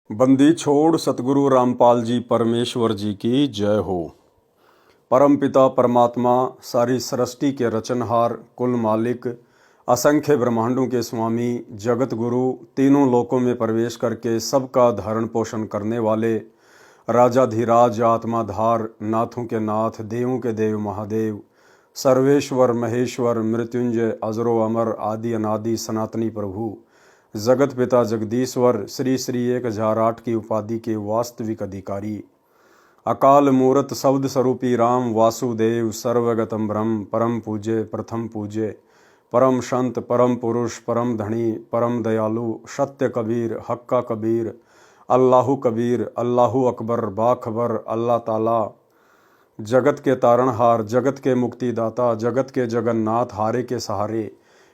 बंदी छोड़ सतगुरु रामपाल जी परमेश्वर जी की जय हो। परम पिता परमात्मा सारी सृष्टि के रचनहार, कुल मालिक, असंख्य ब्रह्मांडों के स्वामी, जगत गुरु, तीनों लोकों में प्रवेश करके सबका धारण पोषण करने वाले, राजाधिराज, आत्माधार, नाथों के नाथ, देवों के देव महादेव, सर्वेश्वर महेश्वर, मृत्युंजय, अजरो अमर, आदि अनादि सनातनी प्रभु, जगत पिता जगदीश्वर, श्री श्री 1008 की उपाधि के वास्तविक अधिकारी, अकाल मूरत शब्द स्वरूपी राम वासुदेव, सर्वगतम ब्रह्म, परम पूज्य, प्रथम पूज्य, परम संत, परम पुरुष, परम धनी, परम दयालु, सत्य कबीर, हक्का कबीर, अल्लाहु कबीर, अल्लाहु अकबर, बाखबर, अल्लाह ताला, जगत के तारणहार, जगत के मुक्तिदाता, जगत के जगन्नाथ, हारे के सहारे,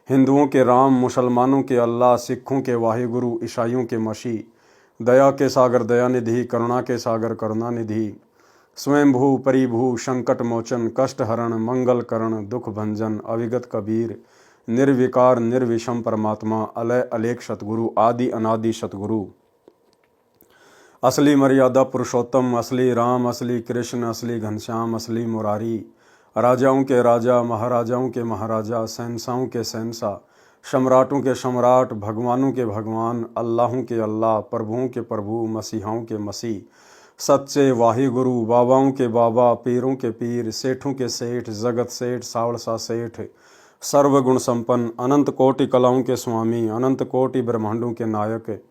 हिंदुओं के राम, मुसलमानों के अल्लाह, सिखों के वाहिगुरु, ईसाइयों के मसीह, दया के सागर दयानिधि, करुणा के सागर करुणानिधि, स्वयंभू परिभू, संकट मोचन, कष्ट हरण, मंगल करण, दुख भंजन, अविगत कबीर, निर्विकार निर्विषम परमात्मा, अलय अलेख सतगुरु, आदि अनादि सतगुरु, असली मर्यादा पुरुषोत्तम, असली राम, असली कृष्ण, असली घनश्याम, असली मुरारी, राजाओं के राजा, महाराजाओं के महाराजा, शहंशाहों के शहंशाह, सम्राटों के सम्राट, भगवानों के भगवान, अल्लाहों के अल्लाह, प्रभुओं के प्रभु, मसीहाओं के मसीह, सच्चे वाहिगुरु, बाबाओं के बाबा, पीरों के पीर, सेठों के सेठ, जगत सेठ, सावड़सा सेठ, सर्वगुण संपन्न, अनंत कोटि कलाओं के स्वामी, अनंत कोटि ब्रह्मांडों के नायक,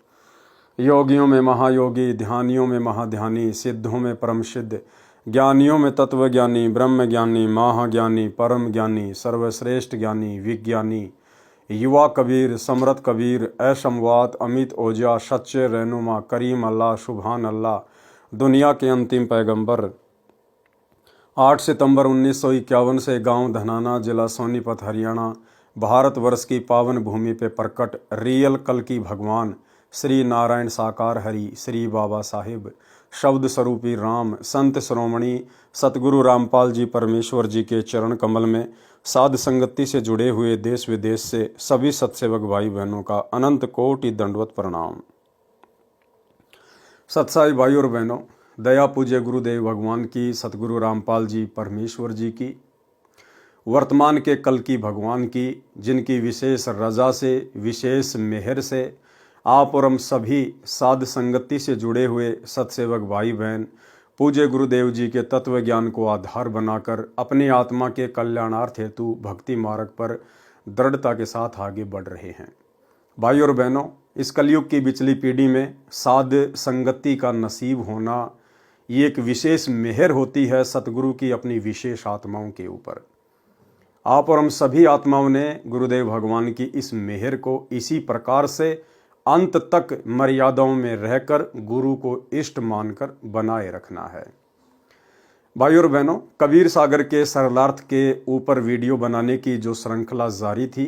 योगियों में महायोगी, ध्यानियों में महाध्यानी, सिद्धों में परम सिद्ध, ज्ञानियों में तत्वज्ञानी, ब्रह्म ज्ञानी, महाज्ञानी, परम ज्ञानी, सर्वश्रेष्ठ ज्ञानी, विज्ञानी, युवा कबीर, समरथ कबीर, असमवात, अमित ओजा, सच्चे रहनुमा, करीम अल्लाह, सुभान अल्लाह, दुनिया के अंतिम पैगंबर। 8 सितंबर 1951 से गांव धनाना, जिला सोनीपत, हरियाणा, भारतवर्ष की पावन भूमि पे प्रकट रियल कल की भगवान श्री नारायण साकार हरि, श्री बाबा साहिब, शब्द स्वरूपी राम, संत श्रोमणी सतगुरु रामपाल जी परमेश्वर जी के चरण कमल में साध संगति से जुड़े हुए देश विदेश से सभी सत्सेवक भाई बहनों का अनंत कोटि दंडवत प्रणाम। सत्साई भाई और बहनों, दया पूज्य गुरुदेव भगवान की, सतगुरु रामपाल जी परमेश्वर जी की, वर्तमान के कल की भगवान की, जिनकी विशेष रजा से, विशेष मेहर से आप और हम सभी साध संगति से जुड़े हुए सत्सेवक भाई बहन पूज्य गुरुदेव जी के तत्व ज्ञान को आधार बनाकर अपनी आत्मा के कल्याणार्थ हेतु भक्ति मार्ग पर दृढ़ता के साथ आगे बढ़ रहे हैं। भाई और बहनों, इस कलयुग की बिचली पीढ़ी में साध संगति का नसीब होना ये एक विशेष मेहर होती है सतगुरु की अपनी विशेष आत्माओं के ऊपर। आप और हम सभी आत्माओं ने गुरुदेव भगवान की इस मेहर को इसी प्रकार से अंत तक मर्यादाओं में रहकर गुरु को इष्ट मानकर बनाए रखना है। भाई और बहनों, कबीर सागर के सरलार्थ के ऊपर वीडियो बनाने की जो श्रृंखला जारी थी,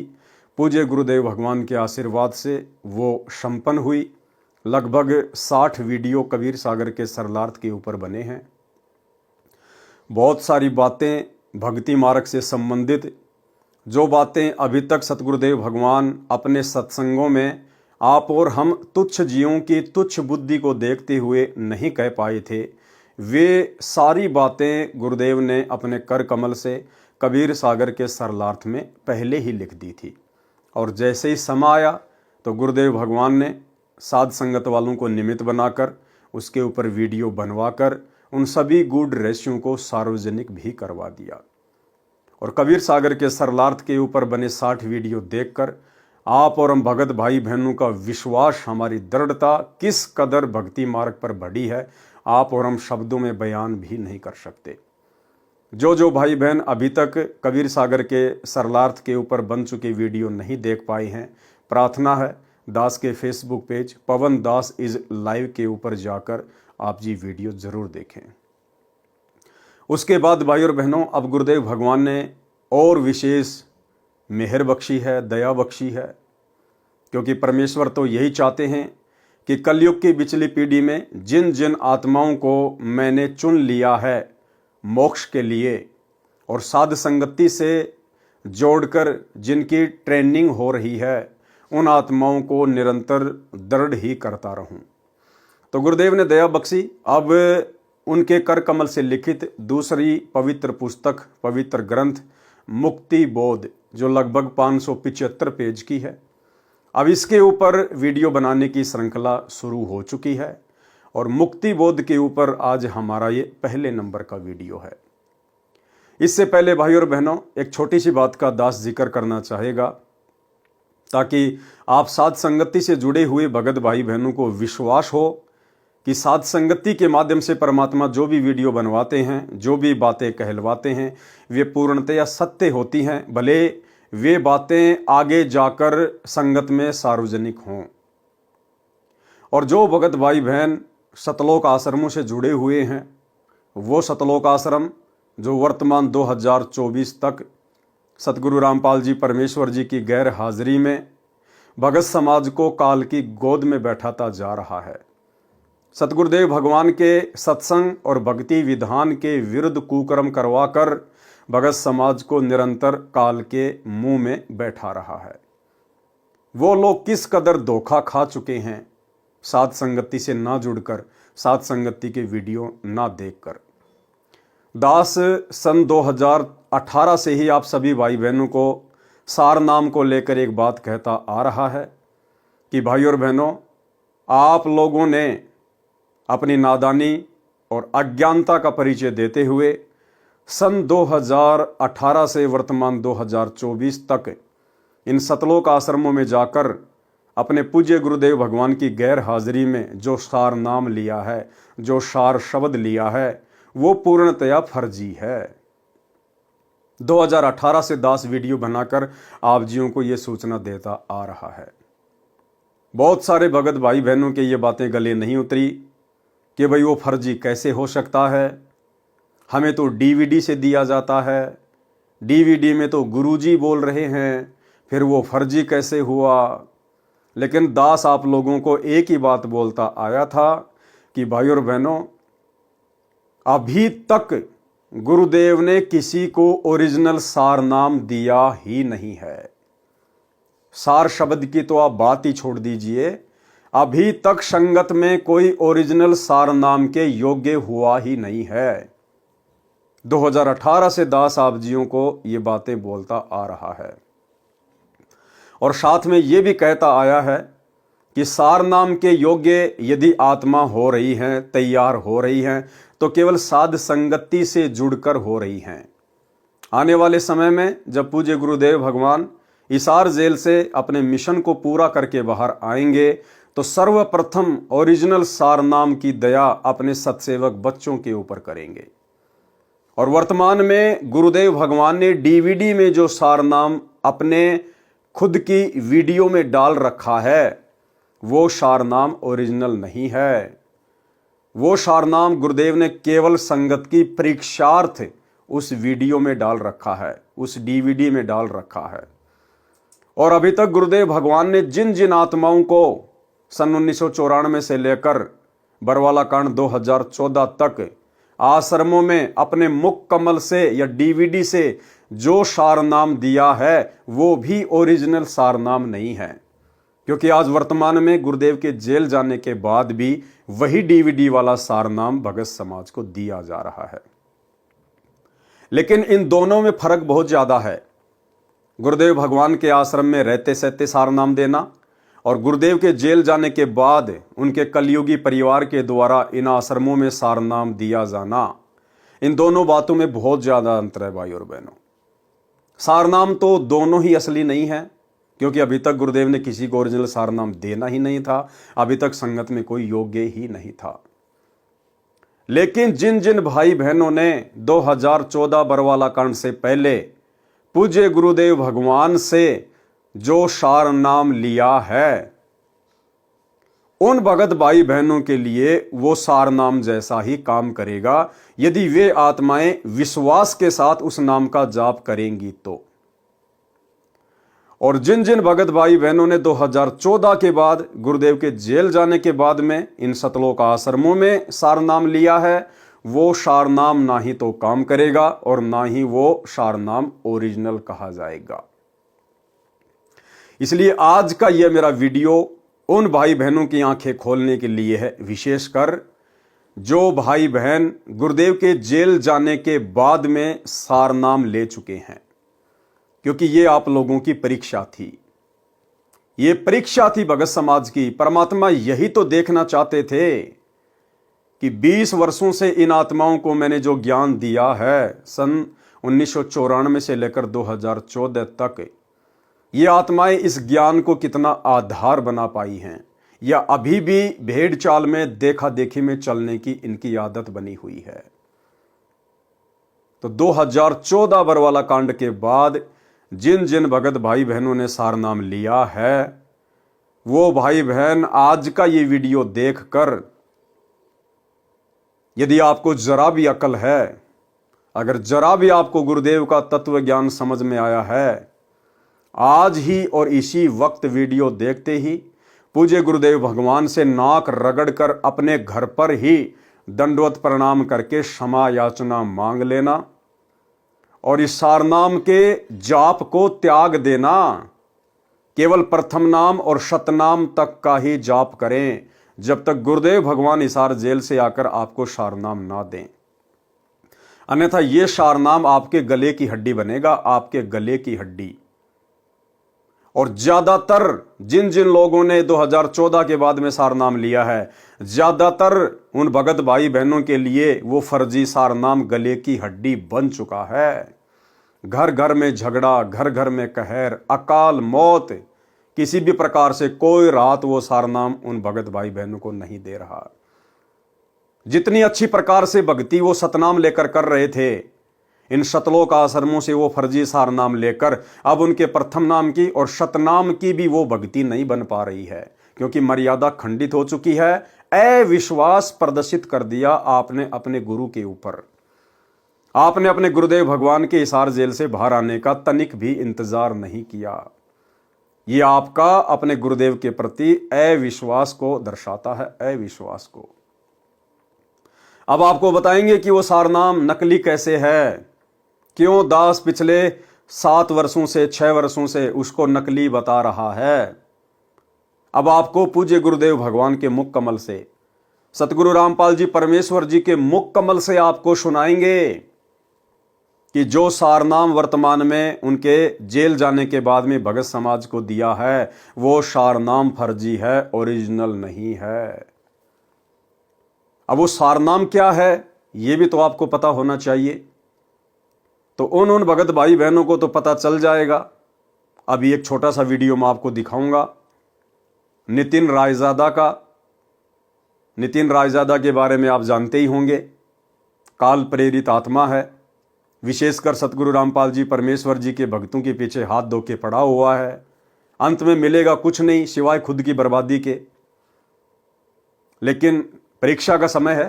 पूज्य गुरुदेव भगवान के आशीर्वाद से वो संपन्न हुई। लगभग 60 वीडियो कबीर सागर के सरलार्थ के ऊपर बने हैं। बहुत सारी बातें भक्ति मार्ग से संबंधित, जो बातें अभी तक सतगुरुदेव भगवान अपने सत्संगों में आप और हम तुच्छ जीवों की तुच्छ बुद्धि को देखते हुए नहीं कह पाए थे, वे सारी बातें गुरुदेव ने अपने कर कमल से कबीर सागर के सरलार्थ में पहले ही लिख दी थी। और जैसे ही समय आया तो गुरुदेव भगवान ने साध संगत वालों को निमित्त बनाकर उसके ऊपर वीडियो बनवाकर उन सभी गूढ़ रहस्यों को सार्वजनिक भी करवा दिया। और कबीर सागर के सरलार्थ के ऊपर बने 60 वीडियो देखकर आप और हम भगत भाई बहनों का विश्वास, हमारी दृढ़ता किस कदर भक्ति मार्ग पर बढ़ी है, आप और हम शब्दों में बयान भी नहीं कर सकते। जो भाई बहन अभी तक कबीर सागर के सरलार्थ के ऊपर बन चुके वीडियो नहीं देख पाए हैं, प्रार्थना है दास के Facebook page Pawan Das is live के ऊपर जाकर आप जी वीडियो जरूर देखें। उसके बाद भाई और बहनों, अब गुरुदेव भगवान ने और विशेष मेहर बख्शी है, दया बख्शी है, क्योंकि परमेश्वर तो यही चाहते हैं कि कलयुग की बिचली पीढ़ी में जिन जिन आत्माओं को मैंने चुन लिया है मोक्ष के लिए और साध संगति से जोड़कर जिनकी ट्रेनिंग हो रही है, उन आत्माओं को निरंतर दृढ़ ही करता रहूं। तो गुरुदेव ने दया बख्शी। अब उनके कर कमल से लिखित दूसरी पवित्र पुस्तक, पवित्र ग्रंथ मुक्ति बोध, जो लगभग 575 पेज की है, अब इसके ऊपर वीडियो बनाने की श्रृंखला शुरू हो चुकी है और मुक्ति बोध के ऊपर आज हमारा ये पहले नंबर का वीडियो है। इससे पहले भाई और बहनों, एक छोटी सी बात का दास जिक्र करना चाहेगा ताकि आप साध संगति से जुड़े हुए भगत भाई बहनों को विश्वास हो कि साध संगति के माध्यम से परमात्मा जो भी वीडियो बनवाते हैं, जो भी बातें कहलवाते हैं, वे पूर्णतया सत्य होती हैं, भले वे बातें आगे जाकर संगत में सार्वजनिक हों। और जो भगत भाई बहन सतलोक आश्रमों से जुड़े हुए हैं, वो सतलोक आश्रम जो वर्तमान 2024 तक सतगुरु रामपाल जी परमेश्वर जी की गैर हाजिरी में भगत समाज को काल की गोद में बैठाता जा रहा है, सतगुरुदेव भगवान के सत्संग और भक्ति विधान के विरुद्ध कुकर्म करवाकर भगत समाज को निरंतर काल के मुंह में बैठा रहा है। वो लोग किस कदर धोखा खा चुके हैं साध संगति से ना जुड़कर, साध संगति के वीडियो ना देखकर। दास सन 2018 से ही आप सभी भाई बहनों को सार नाम को लेकर एक बात कहता आ रहा है कि भाई और बहनों, आप लोगों ने अपनी नादानी और अज्ञानता का परिचय देते हुए सन 2018 से वर्तमान 2024 तक इन सतलोक आश्रमों में जाकर अपने पूज्य गुरुदेव भगवान की गैर हाजिरी में जो सार नाम लिया है, जो सार शब्द लिया है, वो पूर्णतया फर्जी है। 2018 से दास वीडियो बनाकर आप जियों को ये सूचना देता आ रहा है। बहुत सारे भगत भाई बहनों के ये बातें गले नहीं उतरी कि भाई वो फर्जी कैसे हो सकता है, हमें तो डीवीडी से दिया जाता है, डीवीडी में तो गुरुजी बोल रहे हैं, फिर वो फर्जी कैसे हुआ। लेकिन दास आप लोगों को एक ही बात बोलता आया था कि भाई और बहनों, अभी तक गुरुदेव ने किसी को ओरिजिनल सार नाम दिया ही नहीं है। सार शब्द की तो आप बात ही छोड़ दीजिए, अभी तक संगत में कोई ओरिजिनल सार नाम के योग्य हुआ ही नहीं है। 2018 से दास आप जियों को ये बातें बोलता आ रहा है और साथ में ये भी कहता आया है कि सार नाम के योग्य यदि आत्मा हो रही हैं, तैयार हो रही हैं, तो केवल साध संगति से जुड़कर हो रही हैं। आने वाले समय में जब पूज्य गुरुदेव भगवान हिसार जेल से अपने मिशन को पूरा करके बाहर आएंगे, तो सर्वप्रथम ओरिजिनल सार नाम की दया अपने सत्सेवक बच्चों के ऊपर करेंगे। और वर्तमान में गुरुदेव भगवान ने डीवीडी में जो सार नाम अपने खुद की वीडियो में डाल रखा है, वो सार नाम ओरिजिनल नहीं है। वो सार नाम गुरुदेव ने केवल संगत की परीक्षार्थ उस वीडियो में डाल रखा है, उस डीवीडी में डाल रखा है। और अभी तक गुरुदेव भगवान ने जिन जिन आत्माओं को सन 1994 से लेकर बरवाला कांड 2014 तक आश्रमों में अपने मुख कमल से या डीवीडी से जो सार नाम दिया है, वो भी ओरिजिनल सार नाम नहीं है। क्योंकि आज वर्तमान में गुरुदेव के जेल जाने के बाद भी वही डीवीडी वाला सार नाम भगत समाज को दिया जा रहा है। लेकिन इन दोनों में फर्क बहुत ज्यादा है। गुरुदेव भगवान के आश्रम में रहते सहते सार नाम देना और गुरुदेव के जेल जाने के बाद उनके कलयुगी परिवार के द्वारा इन आश्रमों में सार नाम दिया जाना, इन दोनों बातों में बहुत ज्यादा अंतर है भाई और बहनों। सार नाम तो दोनों ही असली नहीं है, क्योंकि अभी तक गुरुदेव ने किसी को ओरिजिनल सार नाम देना ही नहीं था, अभी तक संगत में कोई योग्य ही नहीं था। लेकिन जिन जिन भाई बहनों ने 2014 बरवाला कांड से पहले पूज्य गुरुदेव भगवान से जो सार नाम लिया है, उन भगत भाई बहनों के लिए वो सार नाम जैसा ही काम करेगा यदि वे आत्माएं विश्वास के साथ उस नाम का जाप करेंगी तो। और जिन जिन भगत भाई बहनों ने 2014 के बाद गुरुदेव के जेल जाने के बाद में इन सतलोक आश्रमों में सार नाम लिया है, वो सार नाम ना ही तो काम करेगा और ना ही वो सार नाम ओरिजिनल कहा जाएगा। इसलिए आज का यह मेरा वीडियो उन भाई बहनों की आंखें खोलने के लिए है, विशेषकर जो भाई बहन गुरुदेव के जेल जाने के बाद में सारनाम ले चुके हैं, क्योंकि ये आप लोगों की परीक्षा थी। ये परीक्षा थी भगत समाज की। परमात्मा यही तो देखना चाहते थे कि 20 वर्षों से इन आत्माओं को मैंने जो ज्ञान दिया है, सन 1994 से लेकर 2014 तक, ये आत्माएं इस ज्ञान को कितना आधार बना पाई हैं, या अभी भी भेड़ चाल में देखा देखी में चलने की इनकी आदत बनी हुई है। तो 2014 बरवाला कांड के बाद जिन जिन भगत भाई बहनों ने सारनाम लिया है, वो भाई बहन आज का ये वीडियो देखकर, यदि आपको जरा भी अकल है, अगर जरा भी आपको गुरुदेव का तत्व ज्ञान समझ में आया है, आज ही और इसी वक्त वीडियो देखते ही पूज्य गुरुदेव भगवान से नाक रगड़कर अपने घर पर ही दंडवत प्रणाम करके क्षमा याचना मांग लेना और इस सारनाम के जाप को त्याग देना। केवल प्रथम नाम और शतनाम तक का ही जाप करें, जब तक गुरुदेव भगवान हिसार जेल से आकर आपको सारनाम ना दें। अन्यथा यह सारनाम आपके गले की हड्डी बनेगा, आपके गले की हड्डी। और ज्यादातर जिन जिन लोगों ने 2014 के बाद में सारनाम लिया है, ज्यादातर उन भगत भाई बहनों के लिए वो फर्जी सारनाम गले की हड्डी बन चुका है। घर घर में झगड़ा, घर घर में कहर, अकाल मौत, किसी भी प्रकार से कोई राहत वो सारनाम उन भगत भाई बहनों को नहीं दे रहा। जितनी अच्छी प्रकार से भक्ति वो सतनाम लेकर कर रहे थे, इन शतलोक आश्रमों से वो फर्जी सारनाम लेकर अब उनके प्रथम नाम की और शतनाम की भी वो भक्ति नहीं बन पा रही है, क्योंकि मर्यादा खंडित हो चुकी है। अविश्वास प्रदर्शित कर दिया आपने अपने गुरु के ऊपर। आपने अपने गुरुदेव भगवान के हिसार जेल से बाहर आने का तनिक भी इंतजार नहीं किया। ये आपका अपने गुरुदेव के प्रति अविश्वास को दर्शाता है, अविश्वास को। अब आपको बताएंगे कि वो सारनाम नकली कैसे है, क्यों दास पिछले 7 वर्षों से 6 वर्षों से उसको नकली बता रहा है। अब आपको पूज्य गुरुदेव भगवान के मुख कमल से, सतगुरु रामपाल जी परमेश्वर जी के मुख कमल से आपको सुनाएंगे कि जो सारनाम वर्तमान में उनके जेल जाने के बाद में भगत समाज को दिया है, वो सारनाम फर्जी है, ओरिजिनल नहीं है। अब वो सारनाम क्या है, ये भी तो आपको पता होना चाहिए। तो उन भगत भाई बहनों को तो पता चल जाएगा। अभी एक छोटा सा वीडियो मैं आपको दिखाऊंगा नितिन रायजादा का। नितिन रायजादा के बारे में आप जानते ही होंगे, काल प्रेरित आत्मा है, विशेषकर सतगुरु रामपाल जी परमेश्वर जी के भक्तों के पीछे हाथ धो के पड़ा हुआ है। अंत में मिलेगा कुछ नहीं सिवाय खुद की बर्बादी के। लेकिन परीक्षा का समय है,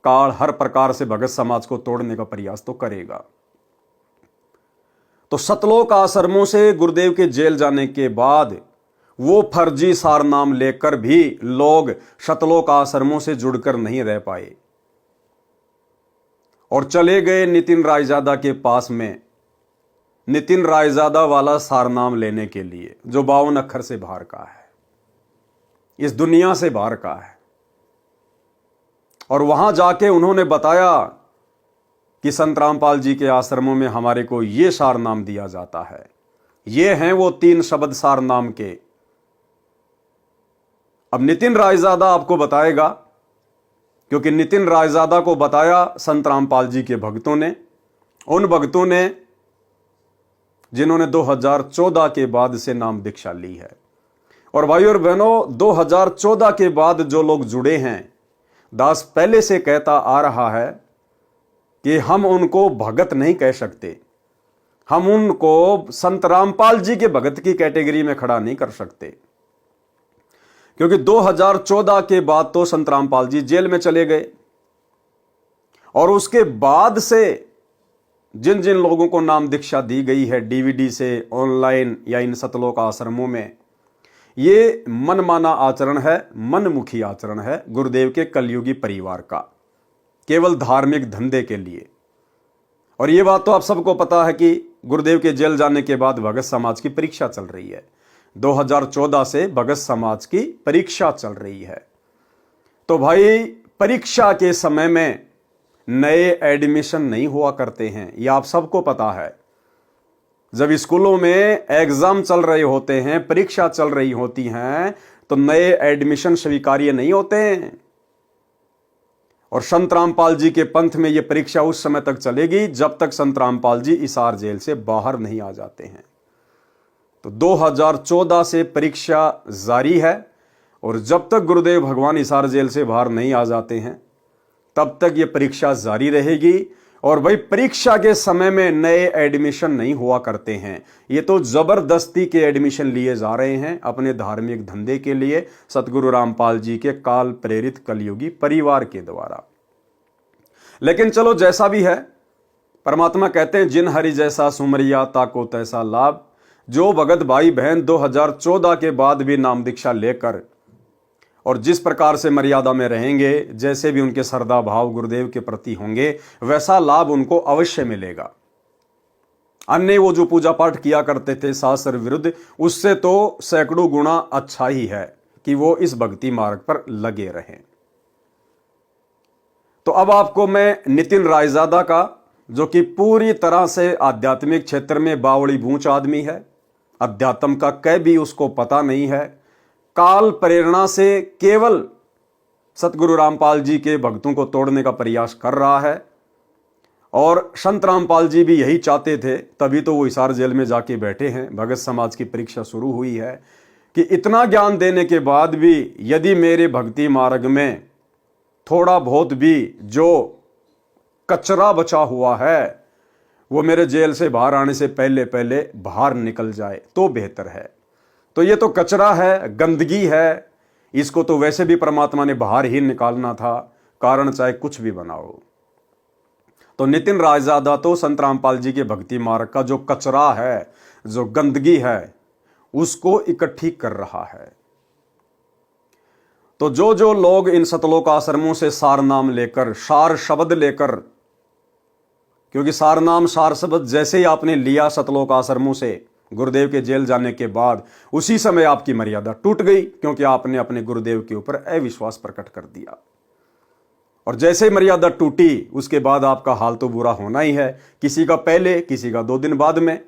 काल हर प्रकार से भगत समाज को तोड़ने का प्रयास तो करेगा। तो सतलोक आश्रमों से गुरुदेव के जेल जाने के बाद वो फर्जी सारनाम लेकर भी लोग सतलोक आश्रमों से जुड़कर नहीं रह पाए और चले गए नितिन रायजादा के पास में, नितिन रायजादा वाला सारनाम लेने के लिए, जो 52 अक्षर से बाहर का है, इस दुनिया से बाहर का है। और वहां जाके उन्होंने बताया कि संत रामपाल जी के आश्रमों में हमारे को ये सारनाम दिया जाता है। ये हैं वो 3 शब्द सारनाम के। अब नितिन रायजादा आपको बताएगा, क्योंकि नितिन रायजादा को बताया संत रामपाल जी के भक्तों ने, उन भक्तों ने जिन्होंने 2014 के बाद से नाम दीक्षा ली है। और भाई और बहनों, 2014 के बाद जो लोग जुड़े हैं, दास पहले से कहता आ रहा है कि हम उनको भगत नहीं कह सकते, हम उनको संत रामपाल जी के भगत की कैटेगरी में खड़ा नहीं कर सकते, क्योंकि 2014 के बाद तो संत रामपाल जी जेल में चले गए। और उसके बाद से जिन जिन लोगों को नाम दीक्षा दी गई है डीवीडी से, ऑनलाइन या इन सतलोक आश्रमों में, ये मनमाना आचरण है, मनमुखी आचरण है गुरुदेव के कलयुगी परिवार का, केवल धार्मिक धंधे के लिए। और ये बात तो आप सबको पता है कि गुरुदेव के जेल जाने के बाद भगत समाज की परीक्षा चल रही है। 2014 से भगत समाज की परीक्षा चल रही है। तो भाई परीक्षा के समय में नए एडमिशन नहीं हुआ करते हैं, यह आप सबको पता है। जब स्कूलों में एग्जाम चल रहे होते हैं, परीक्षा चल रही होती हैं, तो नए एडमिशन स्वीकार्य नहीं होते हैं। और संत रामपाल जी के पंथ में यह परीक्षा उस समय तक चलेगी जब तक संत रामपाल जी हिसार जेल से बाहर नहीं आ जाते हैं। तो 2014 से परीक्षा जारी है और जब तक गुरुदेव भगवान हिसार जेल से बाहर नहीं आ जाते हैं तब तक यह परीक्षा जारी रहेगी। और भाई परीक्षा के समय में नए एडमिशन नहीं हुआ करते हैं, ये तो जबरदस्ती के एडमिशन लिए जा रहे हैं अपने धार्मिक धंधे के लिए, सतगुरु रामपाल जी के काल प्रेरित कलयुगी परिवार के द्वारा। लेकिन चलो जैसा भी है, परमात्मा कहते हैं जिन हरि जैसा सुमरिया ताको तैसा लाभ। जो भगत भाई बहन 2014 के बाद भी नाम दीक्षा लेकर और जिस प्रकार से मर्यादा में रहेंगे, जैसे भी उनके श्रद्धा भाव गुरुदेव के प्रति होंगे, वैसा लाभ उनको अवश्य मिलेगा। अन्य वो जो पूजा पाठ किया करते थे शास्त्र विरुद्ध, उससे तो सैकड़ों गुना अच्छा ही है कि वो इस भक्ति मार्ग पर लगे रहें। तो अब आपको मैं नितिन रायजादा का, जो कि पूरी तरह से आध्यात्मिक क्षेत्र में बावड़ी बूंच आदमी है, अध्यात्म का कै भी उसको पता नहीं है, काल प्रेरणा से केवल सतगुरु रामपाल जी के भक्तों को तोड़ने का प्रयास कर रहा है। और संत रामपाल जी भी यही चाहते थे, तभी तो वो हिसार जेल में जाके बैठे हैं। भगत समाज की परीक्षा शुरू हुई है कि इतना ज्ञान देने के बाद भी यदि मेरे भक्ति मार्ग में थोड़ा बहुत भी जो कचरा बचा हुआ है वो मेरे जेल से बाहर आने से पहले पहले बाहर निकल जाए तो बेहतर है। तो ये तो कचरा है, गंदगी है, इसको तो वैसे भी परमात्मा ने बाहर ही निकालना था, कारण चाहे कुछ भी बनाओ। तो नितिन रायजादा तो संत रामपाल जी के भक्ति मार्ग का जो कचरा है, जो गंदगी है, उसको इकट्ठी कर रहा है। तो जो जो लोग इन सतलोक आश्रमों से सार नाम लेकर, सार शब्द लेकर, क्योंकि सार नाम सार शब्द जैसे ही आपने लिया सतलोक आश्रमों से गुरुदेव के जेल जाने के बाद, उसी समय आपकी मर्यादा टूट गई, क्योंकि आपने अपने गुरुदेव के ऊपर अविश्वास प्रकट कर दिया। और जैसे मर्यादा टूटी उसके बाद आपका हाल तो बुरा होना ही है, किसी का पहले, किसी का 2 दिन बाद में।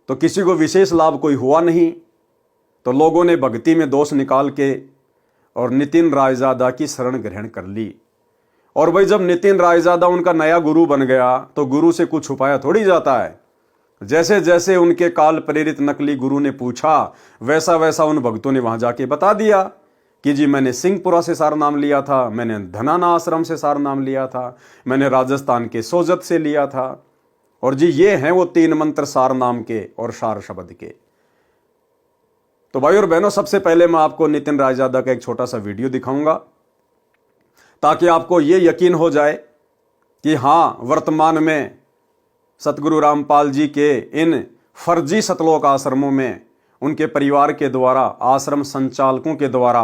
तो किसी को विशेष लाभ कोई हुआ नहीं, तो लोगों ने भक्ति में दोष निकाल के और नितिन रायजादा की शरण ग्रहण कर ली। और भाई जब नितिन रायजादा उनका नया गुरु बन गया तो गुरु से कुछ छुपाया थोड़ी जाता है। जैसे जैसे उनके काल प्रेरित नकली गुरु ने पूछा, वैसा वैसा उन भक्तों ने वहां जाके बता दिया कि जी मैंने सिंहपुरा से सार नाम लिया था, मैंने धनाना आश्रम से सार नाम लिया था, मैंने राजस्थान के सोजत से लिया था, और जी ये हैं वो 3 मंत्र सार नाम के और सार शब्द के। तो भाई और बहनों, सबसे पहले मैं आपको नितिन रायजादा का एक छोटा सा वीडियो दिखाऊंगा ताकि आपको ये यकीन हो जाए कि हाँ, वर्तमान में सतगुरु रामपाल जी के इन फर्जी सतलोक आश्रमों में उनके परिवार के द्वारा, आश्रम संचालकों के द्वारा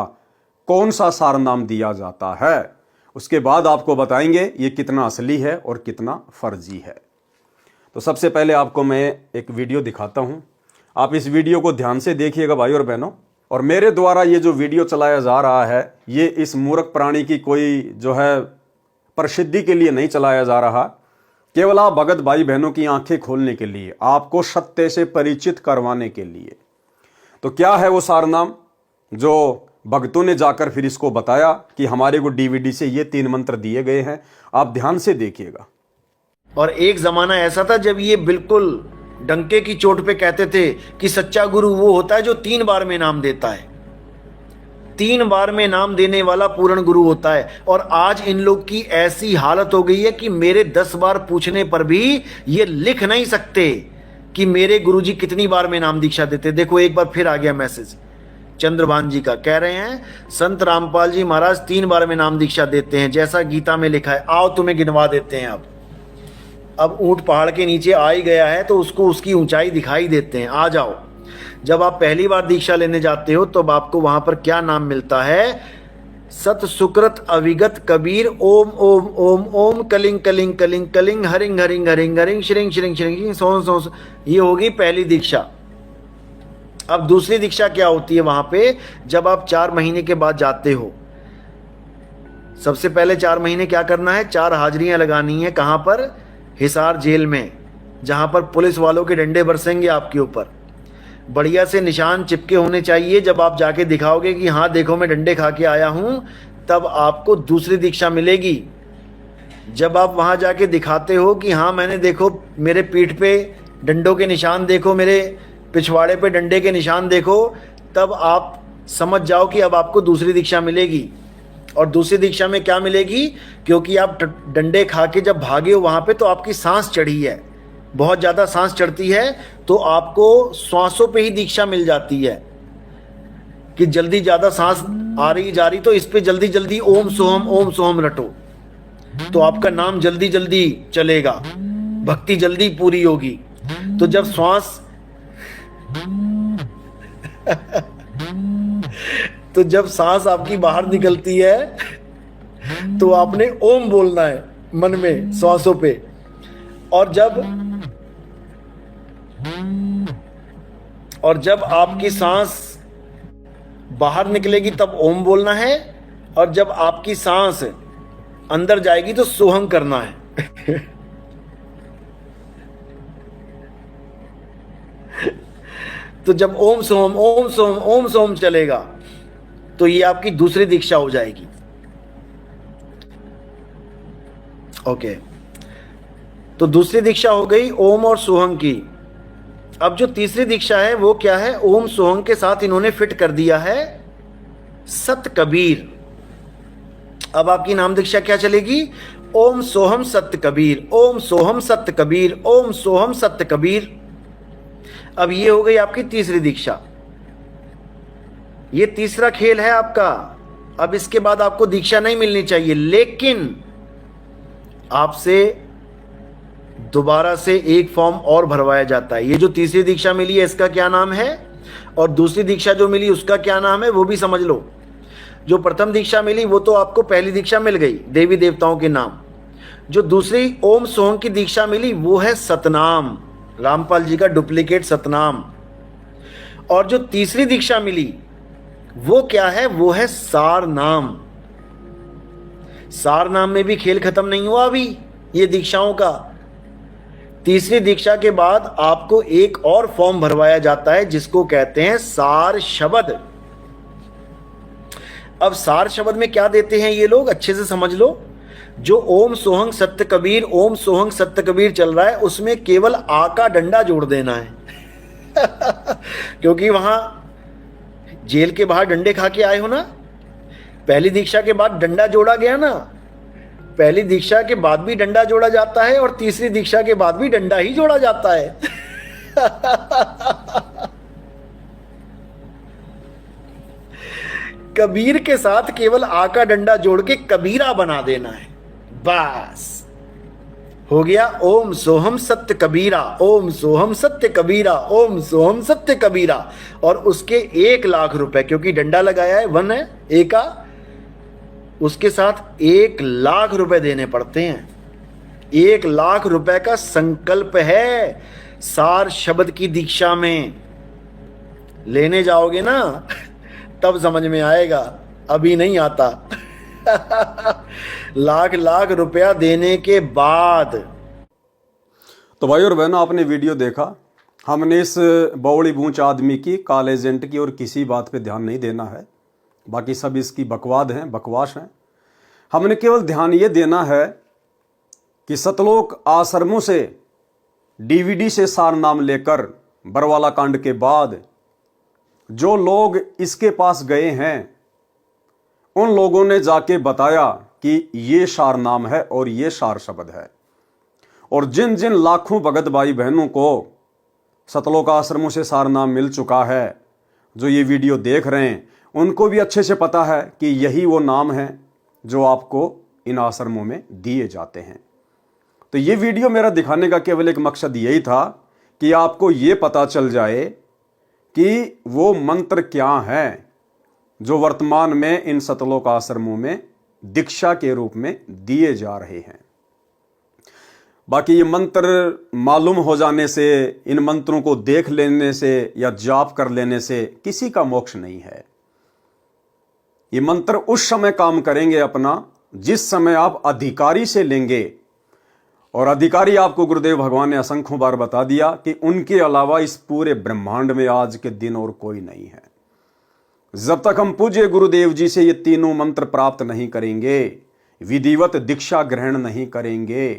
कौन सा सार नाम दिया जाता है। उसके बाद आपको बताएंगे ये कितना असली है और कितना फर्जी है। तो सबसे पहले आपको मैं एक वीडियो दिखाता हूं, आप इस वीडियो को ध्यान से देखिएगा भाई और बहनों। और मेरे द्वारा ये जो वीडियो चलाया जा रहा है, ये इस मूर्ख प्राणी की कोई जो है प्रसिद्धि के लिए नहीं चलाया जा रहा, केवल आप भगत भाई बहनों की आंखें खोलने के लिए, आपको सत्य से परिचित करवाने के लिए। तो क्या है वो सार नाम जो भक्तों ने जाकर फिर इसको बताया कि हमारे को डीवीडी से ये 3 मंत्र दिए गए हैं, आप ध्यान से देखिएगा। और एक जमाना ऐसा था जब ये बिल्कुल डंके की चोट पे कहते थे कि सच्चा गुरु वो होता है जो 3 बार में नाम देता है, 3 बार में नाम देने वाला पूर्ण गुरु होता है। और आज इन लोग की ऐसी हालत हो गई है कि मेरे 10 बार पूछने पर भी ये लिख नहीं सकते कि मेरे गुरुजी कितनी बार में नाम दीक्षा देते। देखो एक बार फिर आ गया मैसेज चंद्रभान जी का, कह रहे हैं संत रामपाल जी महाराज 3 बार में नाम दीक्षा देते हैं जैसा गीता में लिखा है। आओ तुम्हें गिनवा देते हैं। अब ऊंट पहाड़ के नीचे आ ही गया है तो उसको उसकी ऊंचाई दिखाई देते हैं। आ जाओ। जब आप पहली बार दीक्षा लेने जाते हो तो आपको वहां पर क्या नाम मिलता है? सत सुकृत अविगत कबीर ओम ओम ओम ओम कलिंग कलिंग कलिंग कलिंग हरिंग हरिंग हरिंग हरिंग श्रिंग श्रिंग श्रिंग सों सों। ये होगी पहली दीक्षा। अब दूसरी दीक्षा क्या होती है वहां पे, जब आप 4 महीने के बाद जाते हो, सबसे पहले 4 महीने क्या करना है, 4 हाजिरियां लगानी है। कहां पर? हिसार जेल में, जहां पर पुलिस वालों के डंडे बरसेंगे आपके ऊपर। बढ़िया से निशान चिपके होने चाहिए। जब आप जाके दिखाओगे कि हाँ देखो मैं डंडे खा के आया हूं, तब आपको दूसरी दीक्षा मिलेगी। जब आप वहां जाके दिखाते हो कि हाँ मैंने देखो मेरे पीठ पे डंडों के निशान देखो, मेरे पिछवाड़े पे डंडे के निशान देखो, तब आप समझ जाओ कि अब आपको दूसरी दीक्षा मिलेगी। और दूसरी दीक्षा में क्या मिलेगी, क्योंकि आप डंडे खा के जब भागे हो वहां पे, तो आपकी सांस चढ़ी है, बहुत ज्यादा सांस चढ़ती है, तो आपको श्वासों पे ही दीक्षा मिल जाती है कि जल्दी ज्यादा सांस आ रही जा रही, तो इस पे जल्दी जल्दी ओम सोहम रटो, तो आपका नाम जल्दी जल्दी चलेगा, भक्ति जल्दी पूरी होगी। तो जब श्वास तो जब सांस आपकी बाहर निकलती है, तो आपने ओम बोलना है मन में श्वासों पे। और जब आपकी सांस बाहर निकलेगी तब ओम बोलना है, और जब आपकी सांस अंदर जाएगी तो सोहम करना है। तो जब ओम सोहम चलेगा, तो ये आपकी दूसरी दीक्षा हो जाएगी। ओके, तो दूसरी दीक्षा हो गई ओम और सोहम की। अब जो तीसरी दीक्षा है वो क्या है, ओम सोहम के साथ इन्होंने फिट कर दिया है सत कबीर। अब आपकी नाम दीक्षा क्या चलेगी, ओम सोहम सत्य कबीर, ओम सोहम सत्य कबीर, ओम सोहम सत्य कबीर। अब ये हो गई आपकी तीसरी दीक्षा। ये तीसरा खेल है आपका। अब इसके बाद आपको दीक्षा नहीं मिलनी चाहिए, लेकिन आपसे दोबारा से एक फॉर्म और भरवाया जाता है। ये जो तीसरी दीक्षा मिली है इसका क्या नाम है, और दूसरी दीक्षा जो मिली उसका क्या नाम है, वो भी समझ लो। जो प्रथम दीक्षा मिली वो तो आपको पहली दीक्षा मिल गई, देवी देवताओं के नाम। जो दूसरी ओम सोहम की दीक्षा मिली वो है सतनाम, रामपाल जी का डुप्लीकेट सतनाम। और जो तीसरी दीक्षा मिली वो क्या है, वो है सार नाम। सार नाम में भी खेल खत्म नहीं हुआ अभी ये दीक्षाओं का। तीसरी दीक्षा के बाद आपको एक और फॉर्म भरवाया जाता है जिसको कहते हैं सार शब्द। अब सार शब्द में क्या देते हैं ये लोग, अच्छे से समझ लो। जो ओम सोहंग सत्य कबीर, ओम सोहंग सत्य कबीर चल रहा है, उसमें केवल आ का डंडा जोड़ देना है। क्योंकि वहां जेल के बाहर डंडे खा के आए हो ना, पहली दीक्षा के बाद डंडा जोड़ा गया ना, पहली दीक्षा के बाद भी डंडा जोड़ा जाता है और तीसरी दीक्षा के बाद भी डंडा ही जोड़ा जाता है। कबीर के साथ केवल आ का डंडा जोड़ के कबीरा बना देना है, बस हो गया। ओम सोहम सत्य कबीरा, ओम सोहम सत्य कबीरा, ओम सोहम सत्य कबीरा। और उसके 1 लाख रुपए, क्योंकि डंडा लगाया है, 1 है एका, उसके साथ 1 लाख रुपए देने पड़ते हैं। 1 लाख रुपए का संकल्प है सार शब्द की दीक्षा में। लेने जाओगे ना तब समझ में आएगा, अभी नहीं आता। लाख रुपया देने के बाद। तो भाई और बहनों, आपने वीडियो देखा। हमने इस बौड़ी बूंच आदमी की, काले एजेंट की और किसी बात पे ध्यान नहीं देना है। बाकी सब इसकी बकवास हैं। हमने केवल ध्यान ये देना है कि सतलोक आश्रमों से डीवीडी से सार नाम लेकर बरवाला कांड के बाद जो लोग इसके पास गए हैं, उन लोगों ने जाके बताया कि ये सार नाम है और ये सार शब्द है। और जिन जिन लाखों भगत भाई बहनों को सतलोक आश्रमों से सार नाम मिल चुका है, जो ये वीडियो देख रहे हैं, उनको भी अच्छे से पता है कि यही वो नाम है जो आपको इन आश्रमों में दिए जाते हैं। तो ये वीडियो मेरा दिखाने का केवल एक मकसद यही था कि आपको ये पता चल जाए कि वो मंत्र क्या हैं जो वर्तमान में इन सतलोक आश्रमों में दीक्षा के रूप में दिए जा रहे हैं। बाकी ये मंत्र मालूम हो जाने से, इन मंत्रों को देख लेने से या जाप कर लेने से किसी का मोक्ष नहीं है। ये मंत्र उस समय काम करेंगे अपना जिस समय आप अधिकारी से लेंगे, और अधिकारी आपको गुरुदेव भगवान ने असंख्यों बार बता दिया कि उनके अलावा इस पूरे ब्रह्मांड में आज के दिन और कोई नहीं है। जब तक हम पूज्य गुरुदेव जी से ये तीनों मंत्र प्राप्त नहीं करेंगे, विधिवत दीक्षा ग्रहण नहीं करेंगे,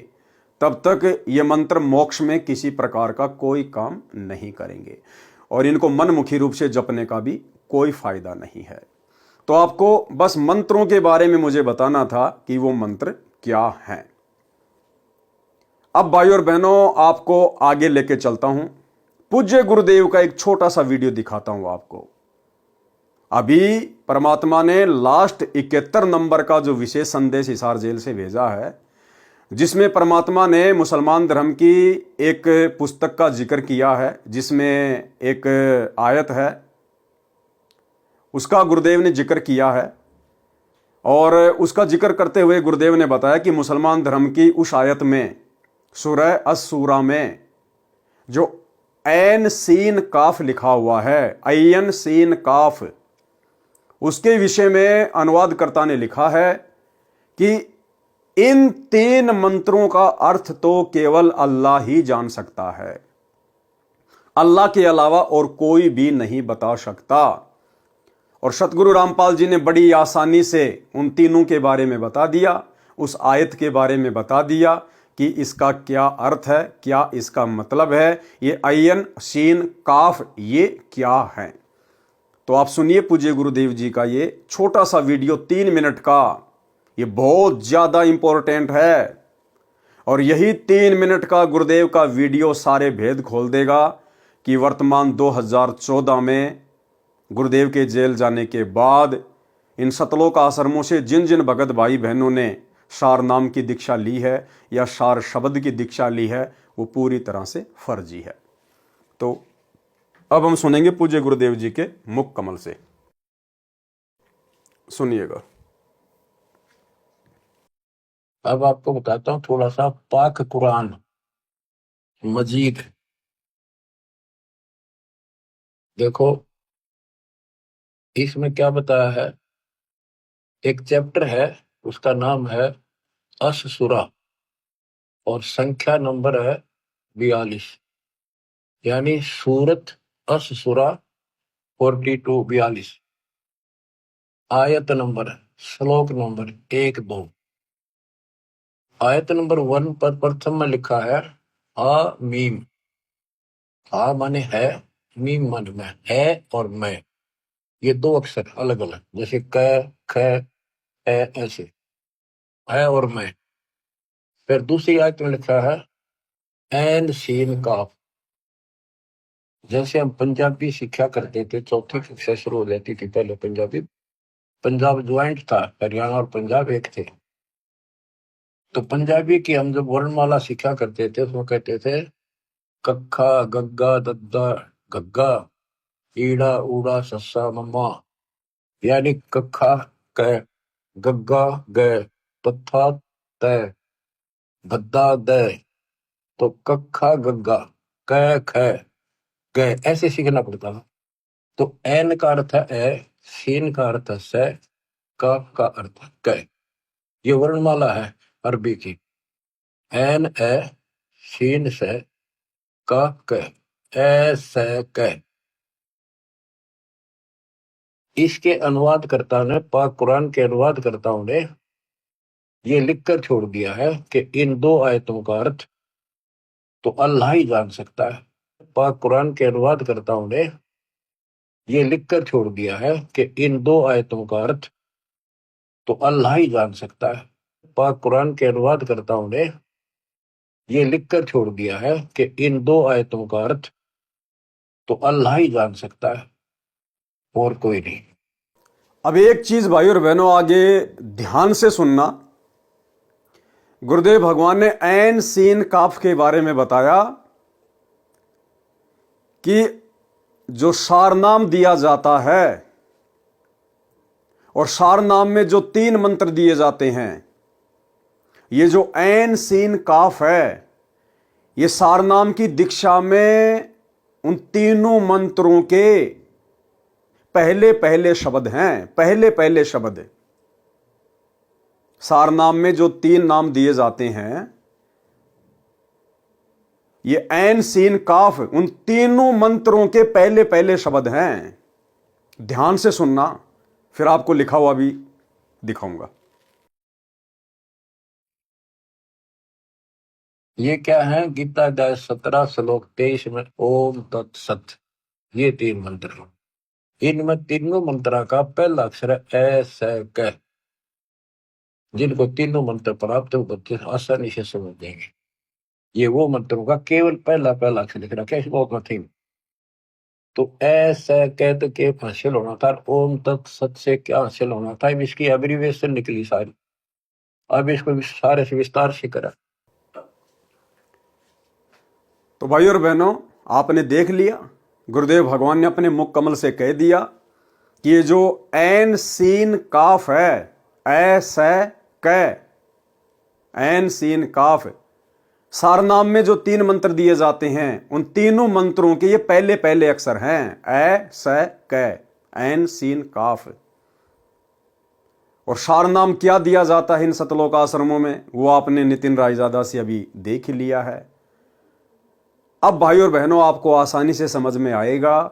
तब तक ये मंत्र मोक्ष में किसी प्रकार का कोई काम नहीं करेंगे, और इनको मनमुखी रूप से जपने का भी कोई फायदा नहीं है। तो आपको बस मंत्रों के बारे में मुझे बताना था कि वो मंत्र क्या हैं। अब भाई और बहनों, आपको आगे लेके चलता हूं, पूज्य गुरुदेव का एक छोटा सा वीडियो दिखाता हूं आपको। अभी परमात्मा ने लास्ट 71 नंबर का जो विशेष संदेश हिसार जेल से भेजा है, जिसमें परमात्मा ने मुसलमान धर्म की एक पुस्तक का जिक्र किया है, जिसमें एक आयत है, उसका गुरुदेव ने जिक्र किया है। और उसका जिक्र करते हुए गुरुदेव ने बताया कि मुसलमान धर्म की उस आयत में, सूरह अस-सूरा में, जो ऐन सीन काफ लिखा हुआ है, ऐन सीन काफ, उसके विषय में अनुवादकर्ता ने लिखा है कि इन 3 मंत्रों का अर्थ तो केवल अल्लाह ही जान सकता है, अल्लाह के अलावा और कोई भी नहीं बता सकता। और सतगुरु रामपाल जी ने बड़ी आसानी से उन तीनों के बारे में बता दिया, उस आयत के बारे में बता दिया कि इसका क्या अर्थ है, क्या इसका मतलब है, ये अयन शीन काफ ये क्या है। तो आप सुनिए पूज्य गुरुदेव जी का ये छोटा सा वीडियो 3 मिनट का, ये बहुत ज्यादा इंपॉर्टेंट है। और यही 3 मिनट का गुरुदेव का वीडियो सारे भेद खोल देगा कि वर्तमान 2014 में गुरुदेव के जेल जाने के बाद इन सतलोक आश्रमों से जिन जिन भगत भाई बहनों ने सार नाम की दीक्षा ली है या सार शब्द की दीक्षा ली है, वो पूरी तरह से फर्जी है। तो अब हम सुनेंगे पूज्य गुरुदेव जी के मुख कमल से, सुनिएगा। अब आपको बताता हूँ थोड़ा सा पाक कुरान मजीद। देखो इसमें क्या बताया है, एक चैप्टर है, उसका नाम है अस सूरा और संख्या नंबर है 42, यानी सूरत अस सूरा 42 आयत नंबर, श्लोक नंबर 1-2। आयत नंबर 1 पर प्रथम में लिखा है आ मीम। आ माने है, मीम माने मैं, है और मैं, ये 2 अक्षर अलग अलग, जैसे क ख ए, ऐसे है और मैं। फिर दूसरी आयत में लिखा है एन सीन काफ। जैसे हम पंजाबी सीखा करते थे, चौथी कक्षा शुरू हो जाती थी पहले पंजाबी, पंजाब ज्वाइंट था, हरियाणा और पंजाब एक थे। तो पंजाबी की हम जब वर्णमाला सीखा करते थे तो कहते थे कक्खा गग्गा दद्दा गग्गा ईड़ा ऊड़ा सस्सा मम्मा, यानी कक्खा क, गग्गा ग, तथा तय, गद्दा दय। तो कक्खा गग्गा क ख ग ऐसे सीखना पड़ता है। तो एन का अर्थ है ए, सीन का अर्थ है से, काफ का अर्थ है क। ये वर्णमाला है अरबी की, एन ए, सीन से, काफ क, ए से क। इसके अनुवादकर्ता ने, पाक कुरान के अनुवादकर्ताओं ने ये लिखकर छोड़ दिया है कि इन 2 आयतों का अर्थ तो अल्लाह ही जान सकता है। पाक कुरान के अनुवादकर्ताओं ने ये लिखकर छोड़ दिया है कि इन 2 आयतों का अर्थ तो अल्लाह ही जान सकता है। पाक कुरान के अनुवादकर्ताओं ने ये लिखकर छोड़ दिया है कि इन 2 आयतों का अर्थ तो अल्लाह ही जान सकता है और कोई नहीं। अब एक चीज भाई और बहनों आगे ध्यान से सुनना, गुरुदेव भगवान ने ऐन सीन काफ के बारे में बताया कि जो सारनाम दिया जाता है, और सारनाम में जो 3 मंत्र दिए जाते हैं, ये जो ऐन सीन काफ है, ये सारनाम की दीक्षा में उन तीनों मंत्रों के पहले पहले शब्द हैं, पहले पहले शब्द। सारनाम में जो 3 नाम दिए जाते हैं, ये ऐन सीन काफ उन तीनों मंत्रों के पहले पहले शब्द हैं। ध्यान से सुनना, फिर आपको लिखा हुआ भी दिखाऊंगा। ये क्या है? गीता अध्याय 17 श्लोक 23 में ओम तत्सत, ये 3 मंत्र। इनमें तीनों मंत्रा का पहला अक्षर है ए से क। जिनको तीनों मंत्र प्राप्त है वो बच्चे आसानी से समझ देंगे। ये वो मंत्रों का केवल पहला पहला अक्षर लिख रखा है, बहुत कठिन। तो ऐसा कहते के हासिल होना था, ओम तत्सत से क्या हासिल होना था, अब इसकी एब्रीविएशन निकली सारी। अब इसको सारे से विस्तार से करा। तो भाई और बहनों, आपने देख लिया, गुरुदेव भगवान ने अपने मुख कमल से कह दिया कि ये जो ऐन सीन काफ है, ऐसा क, ऐन सीन काफ, सारनाम में जो 3 मंत्र दिए जाते हैं, उन तीनों मंत्रों के ये पहले पहले अक्षर हैं, ए स क, ऐन सीन काफ। और सारनाम क्या दिया जाता है इन सतलोक आश्रमों में, वो आपने नितिन रायजादा से अभी देख लिया है। अब भाई और बहनों, आपको आसानी से समझ में आएगा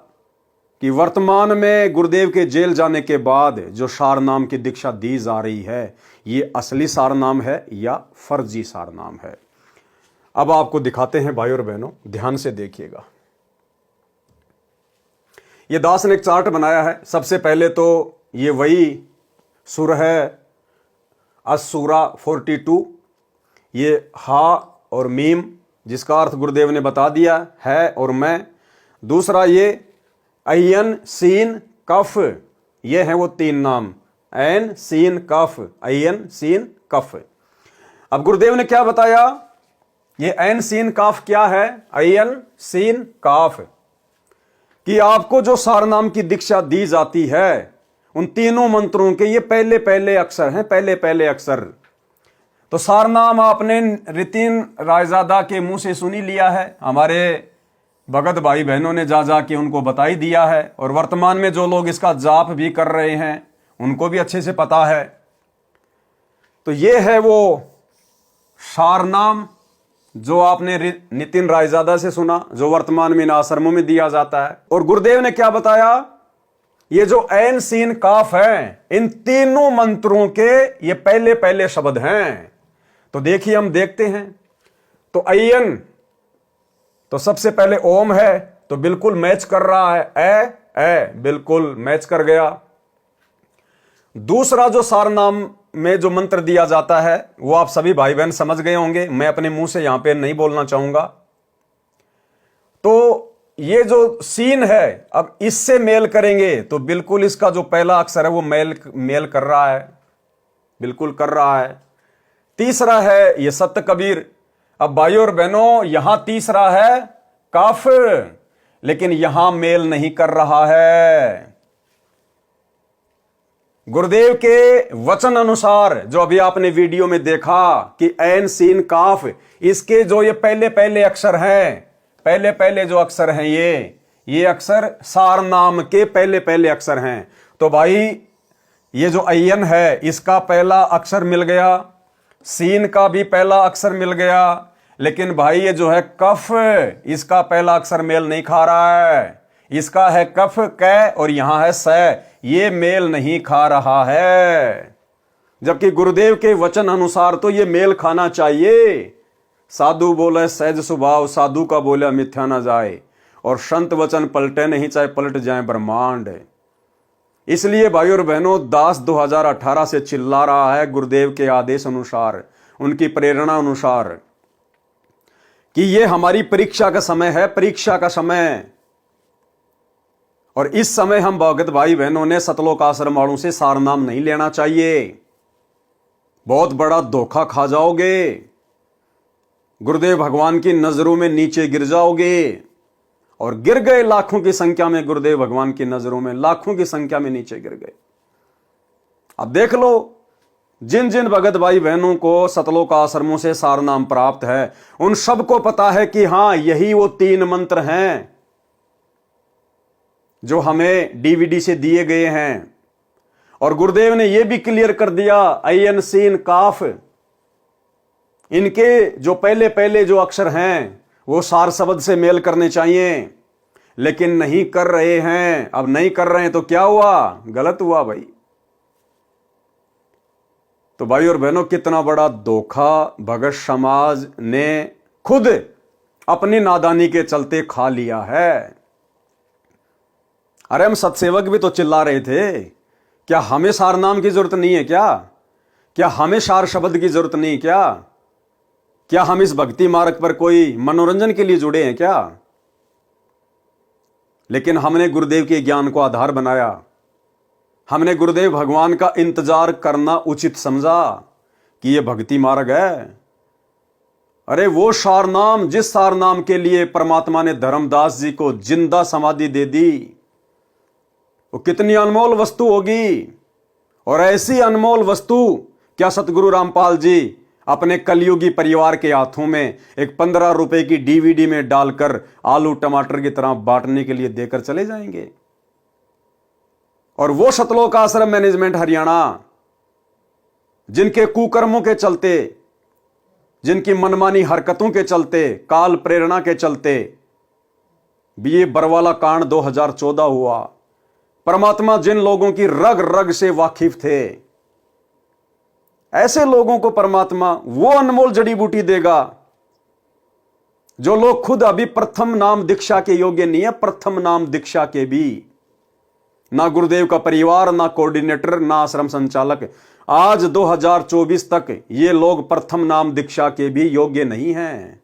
कि वर्तमान में गुरुदेव के जेल जाने के बाद जो सारनाम की दीक्षा दी जा रही है, ये असली सारनाम है या फर्जी सारनाम है। अब आपको दिखाते हैं भाई और बहनों, ध्यान से देखिएगा। ये दास ने एक चार्ट बनाया है। सबसे पहले तो ये वही सुर है असुरा 42, ये हा और मीम, जिसका अर्थ गुरुदेव ने बता दिया है और मैं। दूसरा ये अयन सीन कफ, ये हैं वो 3 नाम, ऐन सीन कफ, अयन सीन कफ। अब गुरुदेव ने क्या बताया, ये ऐन सीन काफ क्या है, अयन सीन काफ, कि आपको जो सारनाम की दीक्षा दी जाती है, उन तीनों मंत्रों के ये पहले पहले अक्षर हैं, पहले पहले अक्षर। तो सारनाम आपने नितिन रायजादा के मुंह से सुनी लिया है, हमारे भगत भाई बहनों ने जा जा के उनको बता ही दिया है, और वर्तमान में जो लोग इसका जाप भी कर रहे हैं उनको भी अच्छे से पता है। तो ये है वो सारनाम जो आपने नितिन रायजादा से सुना, जो वर्तमान में इन आश्रमों में दिया जाता है। और गुरुदेव ने क्या बताया, ये जो ऐन सीन काफ है, इन तीनों मंत्रों के ये पहले पहले शब्द हैं। तो देखिए, हम देखते हैं। तो अयन, तो सबसे पहले ओम है, तो बिल्कुल मैच कर रहा है, ए बिल्कुल मैच कर गया। दूसरा जो सारनाम में जो मंत्र दिया जाता है, वो आप सभी भाई बहन समझ गए होंगे, मैं अपने मुंह से यहां पे नहीं बोलना चाहूंगा। तो ये जो सीन है, अब इससे मेल करेंगे तो बिल्कुल इसका जो पहला अक्षर है वो मेल कर रहा है, बिल्कुल कर रहा है। तीसरा है ये सत्य कबीर। अब भाइयों और बहनों, यहां तीसरा है काफ, लेकिन यहां मेल नहीं कर रहा है। गुरुदेव के वचन अनुसार, जो अभी आपने वीडियो में देखा कि ऐन सीन काफ, इसके जो ये पहले पहले अक्षर हैं, पहले पहले जो अक्षर हैं, ये अक्षर सारनाम के पहले पहले अक्षर हैं। तो भाई ये जो अयन है, इसका पहला अक्षर मिल गया, सीन का भी पहला अक्षर मिल गया, लेकिन भाई ये जो है कफ, इसका पहला अक्षर मेल नहीं खा रहा है। इसका है कफ कै और यहां है स, ये मेल नहीं खा रहा है। जबकि गुरुदेव के वचन अनुसार तो ये मेल खाना चाहिए। साधु बोले सहज स्वभाव, साधु का बोला मिथ्या ना जाए, और संत वचन पलटे नहीं चाहे पलट जाए ब्रह्मांड। इसलिए भाई और बहनों, दास 2018 से चिल्ला रहा है गुरुदेव के आदेश अनुसार, उनकी प्रेरणा अनुसार, कि ये हमारी परीक्षा का समय है, परीक्षा का समय। और इस समय हम भगत भाई बहनों ने सतलोक आश्रम वालों से सारनाम नहीं लेना चाहिए, बहुत बड़ा धोखा खा जाओगे, गुरुदेव भगवान की नजरों में नीचे गिर जाओगे। और गिर गए लाखों की संख्या में, गुरुदेव भगवान की नजरों में लाखों की संख्या में नीचे गिर गए। अब देख लो, जिन जिन भगत भाई बहनों को सतलोक आश्रमों से सार नाम प्राप्त है, उन सबको पता है कि हां यही वो 3 मंत्र हैं जो हमें डीवीडी से दिए गए हैं। और गुरुदेव ने यह भी क्लियर कर दिया, अयन सीन काफ, इनके जो पहले पहले जो अक्षर हैं वो सार शब्द से मेल करने चाहिए, लेकिन नहीं कर रहे हैं। अब नहीं कर रहे हैं तो क्या हुआ? गलत हुआ भाई। तो भाई और बहनों, कितना बड़ा धोखा भगत समाज ने खुद अपनी नादानी के चलते खा लिया है। अरे हम सत्सेवक भी तो चिल्ला रहे थे, क्या हमें सार नाम की जरूरत नहीं है क्या? क्या हमें सार शब्द की जरूरत नहीं क्या? क्या हम इस भक्ति मार्ग पर कोई मनोरंजन के लिए जुड़े हैं क्या? लेकिन हमने गुरुदेव के ज्ञान को आधार बनाया, हमने गुरुदेव भगवान का इंतजार करना उचित समझा कि यह भक्ति मार्ग है। अरे वो सार नाम, जिस सार नाम के लिए परमात्मा ने धर्मदास जी को जिंदा समाधि दे दी, वो कितनी अनमोल वस्तु होगी। और ऐसी अनमोल वस्तु क्या सतगुरु रामपाल जी अपने कलयुगी परिवार के हाथों में एक 15 रुपए की डीवीडी में डालकर आलू टमाटर की तरह बांटने के लिए देकर चले जाएंगे? और वो सतलोक आश्रम मैनेजमेंट हरियाणा, जिनके कुकर्मों के चलते, जिनकी मनमानी हरकतों के चलते, काल प्रेरणा के चलते भी ये बरवाला कांड 2014 हुआ। परमात्मा जिन लोगों की रग रग से वाकिफ थे, ऐसे लोगों को परमात्मा वो अनमोल जड़ी बूटी देगा जो लोग खुद अभी प्रथम नाम दीक्षा के योग्य नहीं है। प्रथम नाम दीक्षा के भी ना गुरुदेव का परिवार, ना कोऑर्डिनेटर, ना आश्रम संचालक, आज 2024 तक ये लोग प्रथम नाम दीक्षा के भी योग्य नहीं हैं।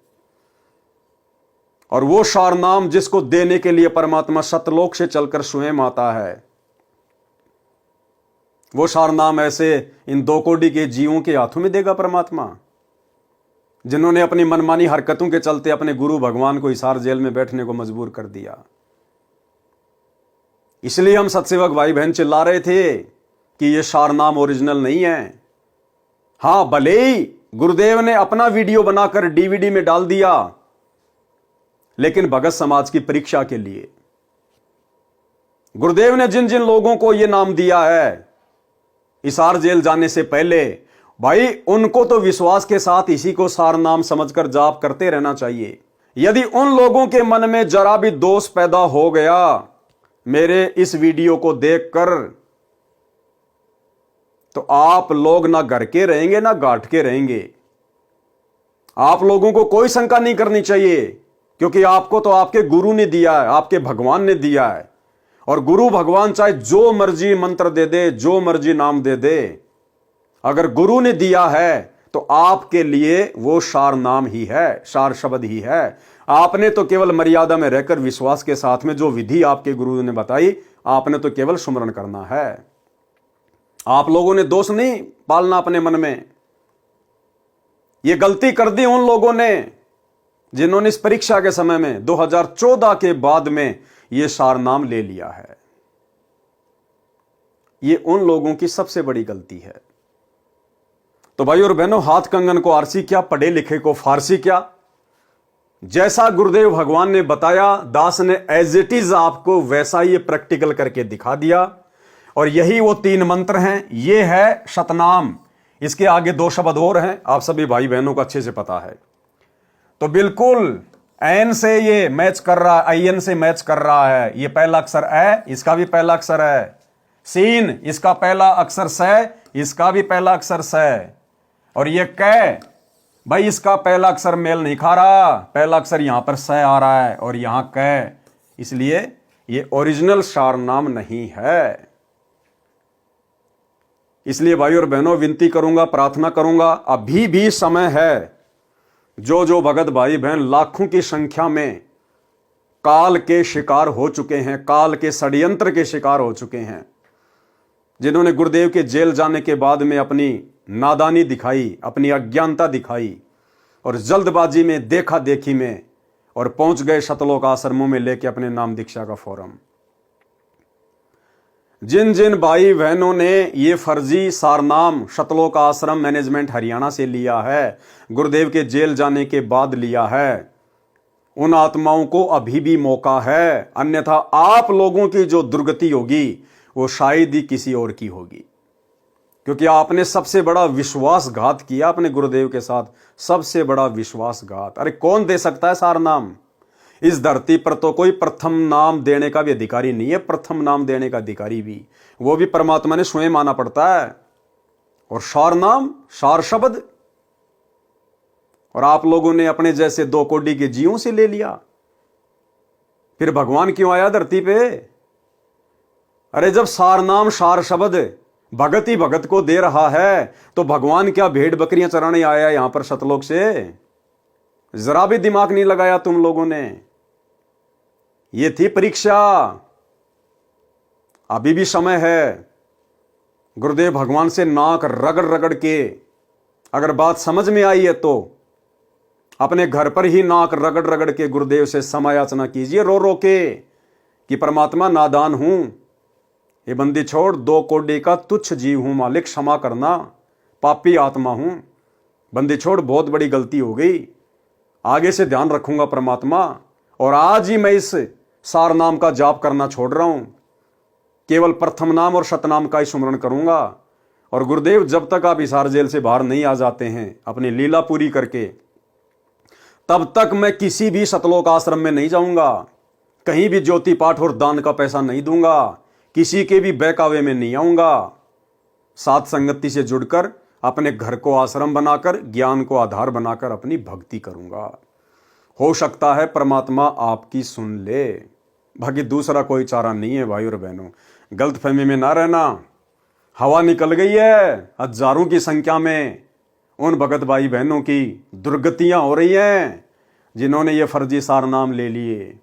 और वो सार नाम जिसको देने के लिए परमात्मा सतलोक से चलकर स्वयं आता है, वो सार नाम ऐसे इन 2 कोटि के जीवों के हाथों में देगा परमात्मा, जिन्होंने अपनी मनमानी हरकतों के चलते अपने गुरु भगवान को हिसार जेल में बैठने को मजबूर कर दिया। इसलिए हम सत्सेवक भाई बहन चिल्ला रहे थे कि ये सार नाम ओरिजिनल नहीं है। हां, भले ही गुरुदेव ने अपना वीडियो बनाकर डीवीडी में डाल दिया, लेकिन भगत समाज की परीक्षा के लिए गुरुदेव ने जिन जिन लोगों को यह नाम दिया है हिसार जेल जाने से पहले, भाई उनको तो विश्वास के साथ इसी को सार नाम समझकर जाप करते रहना चाहिए। यदि उन लोगों के मन में जरा भी दोष पैदा हो गया मेरे इस वीडियो को देखकर, तो आप लोग ना घर के रहेंगे ना घाट के रहेंगे। आप लोगों को कोई शंका नहीं करनी चाहिए, क्योंकि आपको तो आपके गुरु ने दिया है, आपके भगवान ने दिया है। और गुरु भगवान चाहे जो मर्जी मंत्र दे दे, जो मर्जी नाम दे दे, अगर गुरु ने दिया है तो आपके लिए वो सार नाम ही है, सार शब्द ही है। आपने तो केवल मर्यादा में रहकर विश्वास के साथ में जो विधि आपके गुरु ने बताई, आपने तो केवल सुमरण करना है। आप लोगों ने दोष नहीं पालना अपने मन में। ये गलती कर दी उन लोगों ने जिन्होंने इस परीक्षा के समय में 2014 के बाद में ये सार नाम ले लिया है। ये उन लोगों की सबसे बड़ी गलती है। तो भाई और बहनों, हाथ कंगन को आरसी क्या, पढ़े लिखे को फारसी क्या। जैसा गुरुदेव भगवान ने बताया, दास ने एज इट इज आपको वैसा ही प्रैक्टिकल करके दिखा दिया। और यही वो 3 मंत्र हैं। ये है सतनाम, इसके आगे 2 शब्द और हैं, आप सभी भाई बहनों को अच्छे से पता है। तो बिल्कुल एन से ये मैच कर रहा है, आईएन से मैच कर रहा है। ये पहला अक्षर ए, इसका भी पहला अक्षर है। सीन, इसका पहला अक्षर स, इसका भी पहला अक्षर स। और ये कै, भाई इसका पहला अक्षर मेल नहीं खा रहा, पहला अक्षर यहां पर स आ रहा है और यहां कै, इसलिए ये ओरिजिनल सार नाम नहीं है। इसलिए भाई और बहनों, विनती करूंगा, प्रार्थना करूंगा, अभी भी समय है। जो भगत भाई बहन लाखों की संख्या में काल के शिकार हो चुके हैं, काल के षड्यंत्र के शिकार हो चुके हैं, जिन्होंने गुरुदेव के जेल जाने के बाद में अपनी नादानी दिखाई, अपनी अज्ञानता दिखाई और जल्दबाजी में, देखा देखी में, और पहुंच गए सतलोक आश्रमों में लेके अपने नाम दीक्षा का फॉर्म। जिन जिन भाई बहनों ने ये फर्जी सारनाम शतलोक आश्रम मैनेजमेंट हरियाणा से लिया है, गुरुदेव के जेल जाने के बाद लिया है, उन आत्माओं को अभी भी मौका है, अन्यथा आप लोगों की जो दुर्गति होगी वो शायद ही किसी और की होगी। क्योंकि आपने सबसे बड़ा विश्वासघात किया अपने गुरुदेव के साथ, सबसे बड़ा विश्वासघात। अरे कौन दे सकता है सारनाम? इस धरती पर तो कोई प्रथम नाम देने का भी अधिकारी नहीं है, प्रथम नाम देने का अधिकारी भी वो भी परमात्मा ने स्वयं माना पड़ता है। और सार नाम, सार शब्द, और आप लोगों ने अपने जैसे 2 कोड़ी के जीवों से ले लिया। फिर भगवान क्यों आया धरती पे? अरे जब सार नाम सार शब्द भगत ही भगत को दे रहा है तो भगवान क्या भेड़ बकरियां चराने आया यहां पर सतलोक से? जरा भी दिमाग नहीं लगाया तुम लोगों ने। ये थी परीक्षा, अभी भी समय है। गुरुदेव भगवान से नाक रगड़ रगड़ के अगर बात समझ में आई है तो अपने घर पर ही नाक रगड़ रगड़ के गुरुदेव से समायाचना कीजिए, रो रो के, कि परमात्मा नादान हूं, ये बंदी छोड़, 2 कोड़ी का तुच्छ जीव हूं मालिक, क्षमा करना, पापी आत्मा हूं, बंदी छोड़, बहुत बड़ी गलती हो गई, आगे से ध्यान रखूंगा परमात्मा। और आज ही मैं इस सार नाम का जाप करना छोड़ रहा हूं, केवल प्रथम नाम और शतनाम का ही स्मरण करूंगा। और गुरुदेव जब तक आप हिसार जेल से बाहर नहीं आ जाते हैं अपनी लीला पूरी करके, तब तक मैं किसी भी सतलोक आश्रम में नहीं जाऊंगा, कहीं भी ज्योति पाठ और दान का पैसा नहीं दूंगा, किसी के भी बहकावे में नहीं आऊंगा। सात संगति से जुड़कर अपने घर को आश्रम बनाकर, ज्ञान को आधार बनाकर अपनी भक्ति करूंगा। हो सकता है परमात्मा आपकी सुन ले, बाकी दूसरा कोई चारा नहीं है। भाई और बहनों, गलतफहमी में ना रहना। हवा निकल गई है हजारों की संख्या में उन भगत भाई बहनों की, दुर्गतियां हो रही हैं जिन्होंने ये फर्जी सार नाम ले लिए।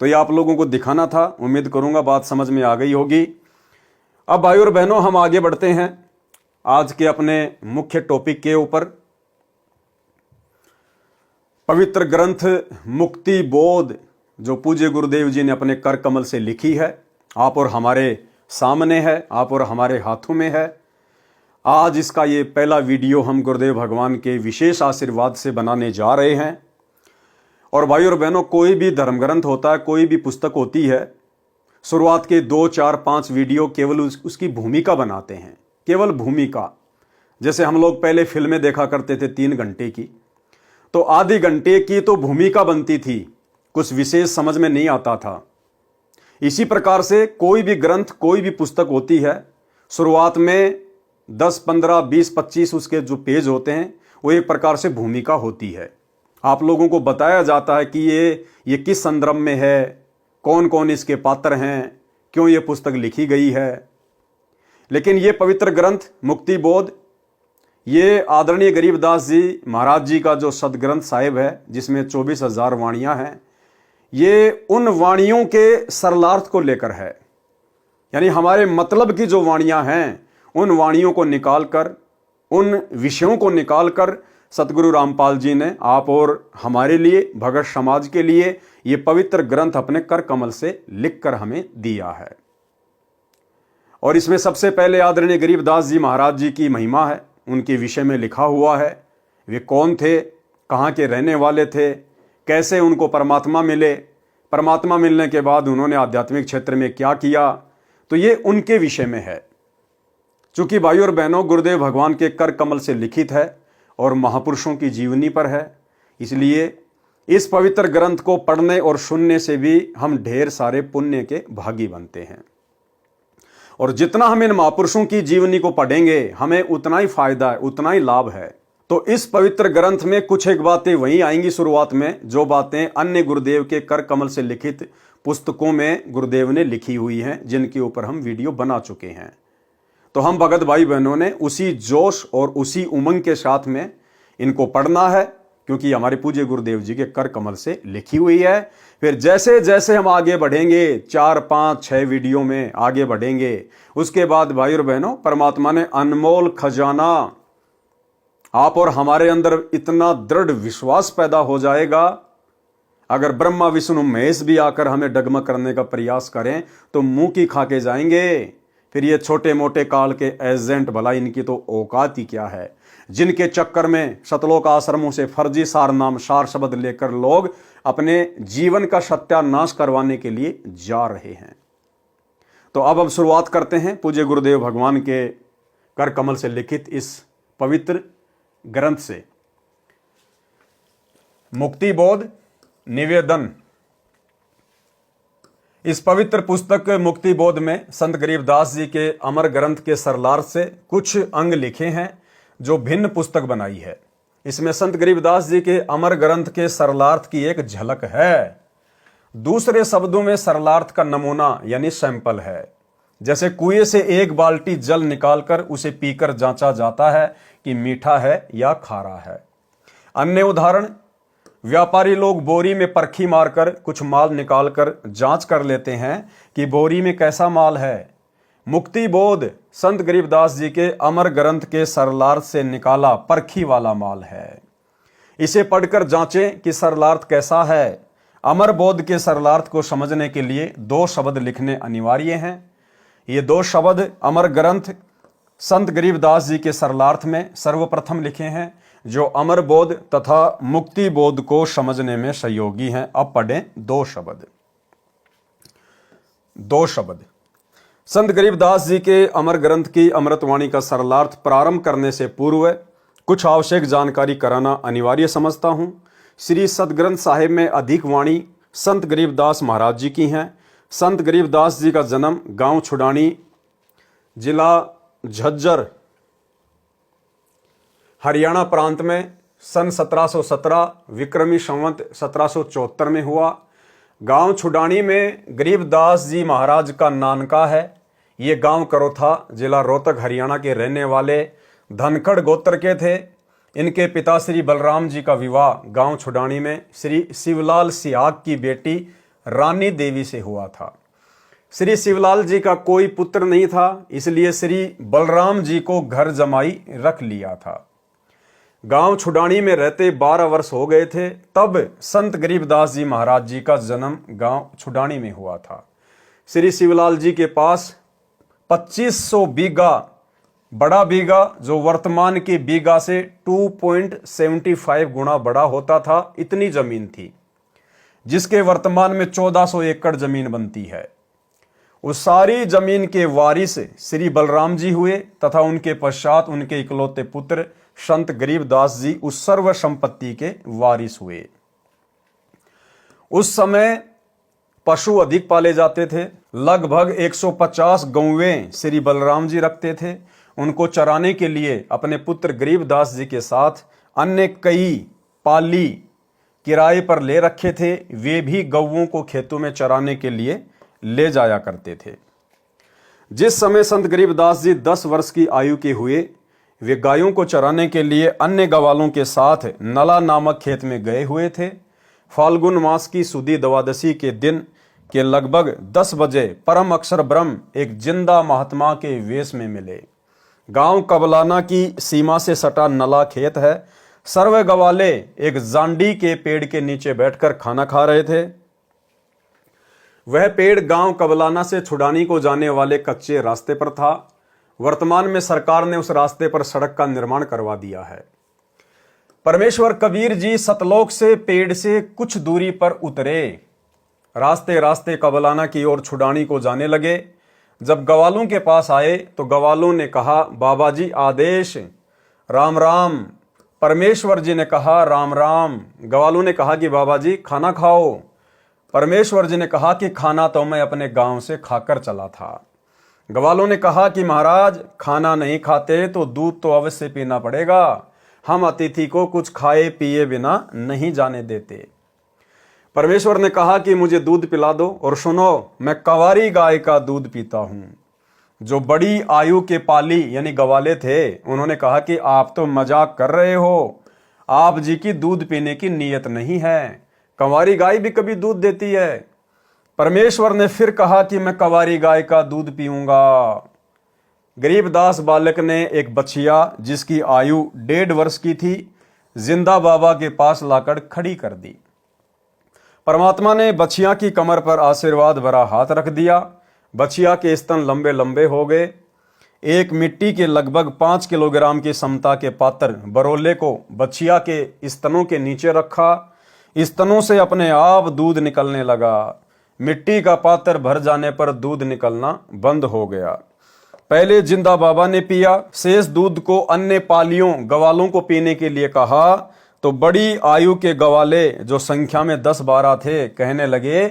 तो ये आप लोगों को दिखाना था, उम्मीद करूंगा बात समझ में आ गई होगी। अब भाई और बहनों, हम आगे बढ़ते हैं आज के अपने मुख्य टॉपिक के ऊपर। पवित्र ग्रंथ मुक्ति बोध जो पूज्य गुरुदेव जी ने अपने कर कमल से लिखी है, आप और हमारे सामने है, आप और हमारे हाथों में है। आज इसका ये पहला वीडियो हम गुरुदेव भगवान के विशेष आशीर्वाद से बनाने जा रहे हैं। और भाई और बहनों, कोई भी धर्म ग्रंथ होता है, कोई भी पुस्तक होती है, शुरुआत के 2, 4, 5 वीडियो केवल उसकी भूमिका बनाते हैं, केवल भूमिका। जैसे हम लोग पहले फिल्में देखा करते थे 3 घंटे की, तो आधी घंटे की तो भूमिका बनती थी, कुछ विशेष समझ में नहीं आता था। इसी प्रकार से कोई भी ग्रंथ, कोई भी पुस्तक होती है, शुरुआत में 10, 15, 20, 25 उसके जो पेज होते हैं वो एक प्रकार से भूमिका होती है। आप लोगों को बताया जाता है कि ये किस संदर्भ में है, कौन कौन इसके पात्र हैं, क्यों ये पुस्तक लिखी गई है। लेकिन ये पवित्र ग्रंथ मुक्ति बोध, ये आदरणीय गरीबदास जी महाराज जी का जो सदग्रंथ साहिब है, जिसमें 24,000 वाणियां हैं, ये उन वाणियों के सरलार्थ को लेकर है। यानी हमारे मतलब की जो वाणियां हैं, उन वाणियों को निकालकर, उन विषयों को निकालकर सतगुरु रामपाल जी ने आप और हमारे लिए, भगत समाज के लिए, ये पवित्र ग्रंथ अपने कर कमल से लिखकर हमें दिया है। और इसमें सबसे पहले आदरणीय गरीबदास जी महाराज जी की महिमा है, उनके विषय में लिखा हुआ है। वे कौन थे, कहाँ के रहने वाले थे, कैसे उनको परमात्मा मिले, परमात्मा मिलने के बाद उन्होंने आध्यात्मिक क्षेत्र में क्या किया, तो ये उनके विषय में है। चूंकि भाई और बहनों, गुरुदेव भगवान के कर कमल से लिखित है और महापुरुषों की जीवनी पर है, इसलिए इस पवित्र ग्रंथ को पढ़ने और सुनने से भी हम ढेर सारे पुण्य के भागी बनते हैं। और जितना हम इन महापुरुषों की जीवनी को पढ़ेंगे, हमें उतना ही फायदा है, उतना ही लाभ है। तो इस पवित्र ग्रंथ में कुछ एक बातें वहीं आएंगी शुरुआत में, जो बातें अन्य गुरुदेव के कर कमल से लिखित पुस्तकों में गुरुदेव ने लिखी हुई हैं, जिनके ऊपर हम वीडियो बना चुके हैं। तो हम भगत भाई बहनों ने उसी जोश और उसी उमंग के साथ में इनको पढ़ना है, क्योंकि हमारे पूज्य गुरुदेव जी के कर कमल से लिखी हुई है। फिर जैसे जैसे हम आगे बढ़ेंगे, 4, 5, 6 वीडियो में आगे बढ़ेंगे, उसके बाद भाई और बहनों, परमात्मा ने अनमोल खजाना आप और हमारे अंदर इतना दृढ़ विश्वास पैदा हो जाएगा, अगर ब्रह्मा विष्णु महेश भी आकर हमें डगमग करने का प्रयास करें तो मुंह की खा के जाएंगे। फिर ये छोटे मोटे काल के एजेंट, भला इनकी तो औकात ही क्या है, जिनके चक्कर में सतलोक आश्रमों से फर्जी सार नाम सार शब्द लेकर लोग अपने जीवन का सत्यानाश करवाने के लिए जा रहे हैं। तो अब हम शुरुआत करते हैं पूज्य गुरुदेव भगवान के कर कमल से लिखित इस पवित्र ग्रंथ से। मुक्ति बोध निवेदन। इस पवित्र पुस्तक मुक्ति बोध में संत गरीबदास जी के अमर ग्रंथ के सरलार्थ से कुछ अंग लिखे हैं जो भिन्न पुस्तक बनाई है। इसमें संत गरीबदास जी के अमर ग्रंथ के सरलार्थ की एक झलक है। दूसरे शब्दों में सरलार्थ का नमूना यानी सैंपल है। जैसे कुएं से एक बाल्टी जल निकालकर उसे पीकर जांचा जाता है कि मीठा है या खारा है। अन्य उदाहरण, व्यापारी लोग बोरी में परखी मारकर कुछ माल निकालकर जांच कर लेते हैं कि बोरी में कैसा माल है। मुक्ति बोध संत गरीबदास जी के अमर ग्रंथ के सरलार्थ से निकाला परखी वाला माल है। इसे पढ़कर जांचें कि सरलार्थ कैसा है। अमर बोध के सरलार्थ को समझने के लिए 2 शब्द लिखने अनिवार्य हैं। ये 2 शब्द अमर ग्रंथ संत गरीबदास जी के सरलार्थ में सर्वप्रथम लिखे हैं, जो अमर बोध तथा मुक्ति बोध को समझने में सहयोगी हैं। अब पढ़ें 2 शब्द। 2 शब्द। संत गरीबदास जी के अमर ग्रंथ की अमृतवाणी का सरलार्थ प्रारंभ करने से पूर्व कुछ आवश्यक जानकारी कराना अनिवार्य समझता हूं। श्री सदग्रंथ साहिब में अधिक वाणी संत गरीबदास महाराज जी की हैं। संत गरीबदास जी का जन्म गांव छुडानी, जिला झज्जर, हरियाणा प्रांत में सन 1717 विक्रमी संवत 1774 में हुआ। गांव छुडानी में गरीबदास जी महाराज का नानका है। ये गांव करोथा, जिला रोहतक, हरियाणा के रहने वाले धनखड़ गोत्र के थे। इनके पिता श्री बलराम जी का विवाह गांव छुडानी में श्री शिवलाल सिहाग की बेटी रानी देवी से हुआ था। श्री शिवलाल जी का कोई पुत्र नहीं था, इसलिए श्री बलराम जी को घर जमाई रख लिया था। गांव छुडानी में रहते 12 वर्ष हो गए थे, तब संत गरीबदास जी महाराज जी का जन्म गांव छुडानी में हुआ था। श्री शिवलाल जी के पास 2500 बीघा, बड़ा बीघा जो वर्तमान के बीघा से 2.75 गुना बड़ा होता था, इतनी जमीन थी, जिसके वर्तमान में 1400 एकड़ जमीन बनती है। उस सारी जमीन के वारिस श्री बलराम जी हुए तथा उनके पश्चात उनके इकलौते पुत्र संत गरीबदास जी उस सर्व संपत्ति के वारिस हुए। उस समय पशु अधिक पाले जाते थे। लगभग 150 गौवें श्री बलराम जी रखते थे। उनको चराने के लिए अपने पुत्र गरीबदास जी के साथ अन्य कई पाली किराए पर ले रखे थे। वे भी गौवों को खेतों में चराने के लिए ले जाया करते थे। जिस समय संत गरीबदास जी 10 वर्ष की आयु के हुए, वे गायों को चराने के लिए अन्य गवालों के साथ नला नामक खेत में गए हुए थे। फाल्गुन मास की सुदी द्वादशी के दिन के लगभग 10 बजे परम अक्षर ब्रह्म एक जिंदा महात्मा के वेश में मिले। गांव कबलाना की सीमा से सटा नला खेत है। सर्व गवाले एक जांडी के पेड़ के नीचे बैठकर खाना खा रहे थे। वह पेड़ गांव कबलाना से छुडानी को जाने वाले कच्चे रास्ते पर था। वर्तमान में सरकार ने उस रास्ते पर सड़क का निर्माण करवा दिया है। परमेश्वर कबीर जी सतलोक से पेड़ से कुछ दूरी पर उतरे। रास्ते रास्ते कबलाना की ओर छुडानी को जाने लगे। जब गवालों के पास आए तो गवालों ने कहा, बाबा जी आदेश। राम राम। परमेश्वर जी ने कहा, राम राम। गवालों ने कहा कि बाबा जी खाना खाओ। परमेश्वर जी ने कहा कि खाना तो मैं अपने गांव से खाकर चला था। गवालों ने कहा कि महाराज खाना नहीं खाते तो दूध तो अवश्य पीना पड़ेगा। हम अतिथि को कुछ खाए पिए बिना नहीं जाने देते। परमेश्वर ने कहा कि मुझे दूध पिला दो, और सुनो, मैं कंवारी गाय का दूध पीता हूं। जो बड़ी आयु के पाली यानी गवाले थे, उन्होंने कहा कि आप तो मजाक कर रहे हो, आप जी की दूध पीने की नीयत नहीं है। कंवारी गाय भी कभी दूध देती है। परमेश्वर ने फिर कहा कि मैं कंवारी गाय का दूध पीऊंगा। गरीबदास बालक ने एक बछिया जिसकी आयु 1.5 वर्ष की थी, जिंदा बाबा के पास लाकर खड़ी कर दी। परमात्मा ने बछिया की कमर पर आशीर्वाद भरा हाथ रख दिया। बछिया के स्तन लंबे लंबे हो गए। एक मिट्टी के लगभग 5 किलोग्राम की समता के पात्र बरोले को बछिया के स्तनों के नीचे रखा। स्तनों से अपने आप दूध निकलने लगा। मिट्टी का पात्र भर जाने पर दूध निकलना बंद हो गया। पहले जिंदा बाबा ने पिया, शेष दूध को अन्य पालियों गवालों को पीने के लिए कहा तो बड़ी आयु के गवाले जो संख्या में 10-12 थे कहने लगे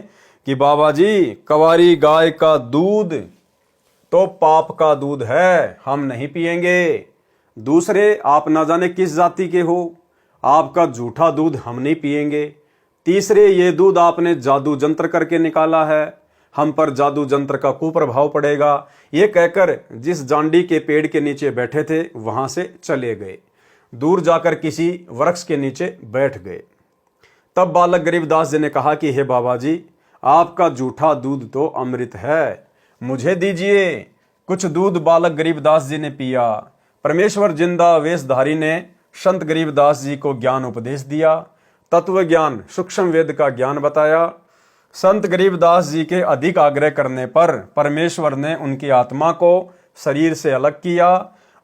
कि बाबा जी, कवारी गाय का दूध तो पाप का दूध है, हम नहीं पिएंगे। दूसरे, आप ना जाने किस जाति के हो, आपका झूठा दूध हम नहीं पिएंगे। तीसरे, ये दूध आपने जादू जंत्र करके निकाला है, हम पर जादू जंत्र का कुप्रभाव पड़ेगा। ये कहकर जिस जांडी के पेड़ के नीचे बैठे थे वहां से चले गए। दूर जाकर किसी वृक्ष के नीचे बैठ गए। तब बालक गरीबदास जी ने कहा कि हे बाबा जी, आपका झूठा दूध तो अमृत है, मुझे दीजिए। कुछ दूध बालक गरीबदास जी ने पिया। परमेश्वर जिंदा वेशधारी ने संत गरीबदास जी को ज्ञान उपदेश दिया, तत्व ज्ञान, सूक्ष्म वेद का ज्ञान बताया। संत गरीबदास जी के अधिक आग्रह करने पर परमेश्वर ने उनकी आत्मा को शरीर से अलग किया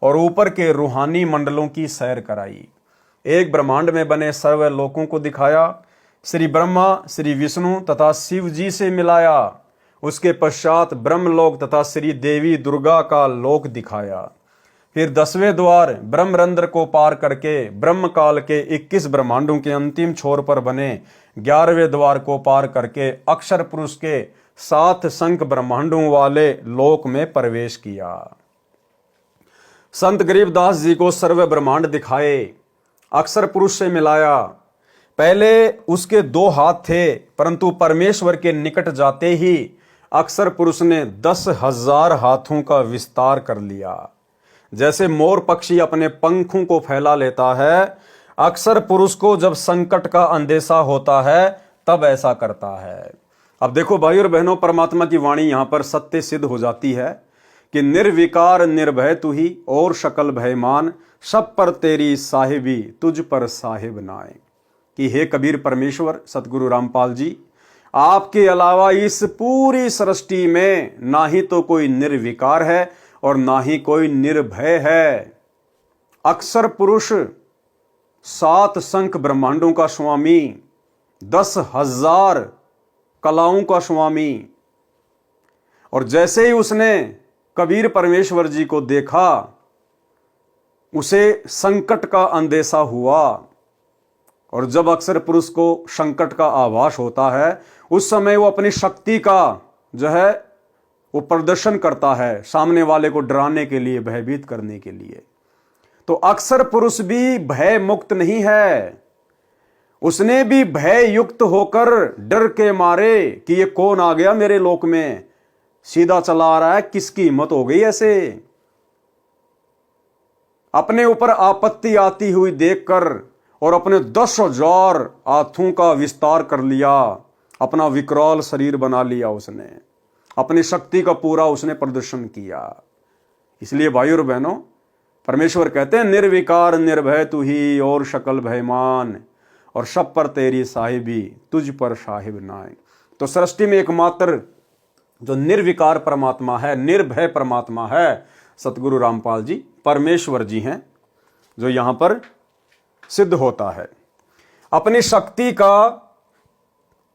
और ऊपर के रूहानी मंडलों की सैर कराई। एक ब्रह्मांड में बने सर्व लोकों को दिखाया। श्री ब्रह्मा, श्री विष्णु तथा शिव जी से मिलाया। उसके पश्चात ब्रह्मलोक तथा श्री देवी दुर्गा का लोक दिखाया। फिर 10वें द्वार ब्रह्मरंध्र को पार करके ब्रह्म काल के 21 ब्रह्मांडों के अंतिम छोर पर बने 11वें द्वार को पार करके अक्षर पुरुष के 7 संख ब्रह्मांडों वाले लोक में प्रवेश किया। संत गरीबदास जी को सर्व ब्रह्मांड दिखाए, अक्षर पुरुष से मिलाया। पहले उसके 2 हाथ थे, परंतु परमेश्वर के निकट जाते ही अक्षर पुरुष ने 10,000 हाथों का विस्तार कर लिया। जैसे मोर पक्षी अपने पंखों को फैला लेता है, अक्षर पुरुष को जब संकट का अंदेशा होता है तब ऐसा करता है। अब देखो भाई और बहनों, परमात्मा की वाणी यहां पर सत्य सिद्ध हो जाती है कि निर्विकार निर्भय तू ही और शकल भयमान, सब पर तेरी साहिबी तुझ पर साहिब नाए। कि हे कबीर परमेश्वर सतगुरु रामपाल जी, आपके अलावा इस पूरी सृष्टि में ना ही तो कोई निर्विकार है और ना ही कोई निर्भय है। अक्षर पुरुष 7 संख ब्रह्मांडों का स्वामी, 10,000 कलाओं का स्वामी। और जैसे ही उसने कबीर परमेश्वर जी को देखा, उसे संकट का अंदेशा हुआ। और जब अक्षर पुरुष को संकट का आभास होता है, उस समय वो अपनी शक्ति का जो है वो प्रदर्शन करता है, सामने वाले को डराने के लिए, भयभीत करने के लिए। तो अक्षर पुरुष भी भय मुक्त नहीं है, उसने भी भय युक्त होकर डर के मारे कि ये कौन आ गया मेरे लोक में, सीधा चला आ रहा है, किसकी हिम्मत हो गई ऐसे। अपने ऊपर आपत्ति आती हुई देखकर और अपने 10,000 हाथों का विस्तार कर लिया, अपना विकराल शरीर बना लिया उसने, अपनी शक्ति का पूरा उसने प्रदर्शन किया। इसलिए भाई और बहनों, परमेश्वर कहते हैं निर्विकार निर्भय तू ही और शकल भयमान, और सब पर तेरी साहिबी तुझ पर साहिब नाए। तो सृष्टि में एकमात्र जो निर्विकार परमात्मा है, निर्भय परमात्मा है, सतगुरु रामपाल जी परमेश्वर जी हैं, जो यहां पर सिद्ध होता है। अपनी शक्ति का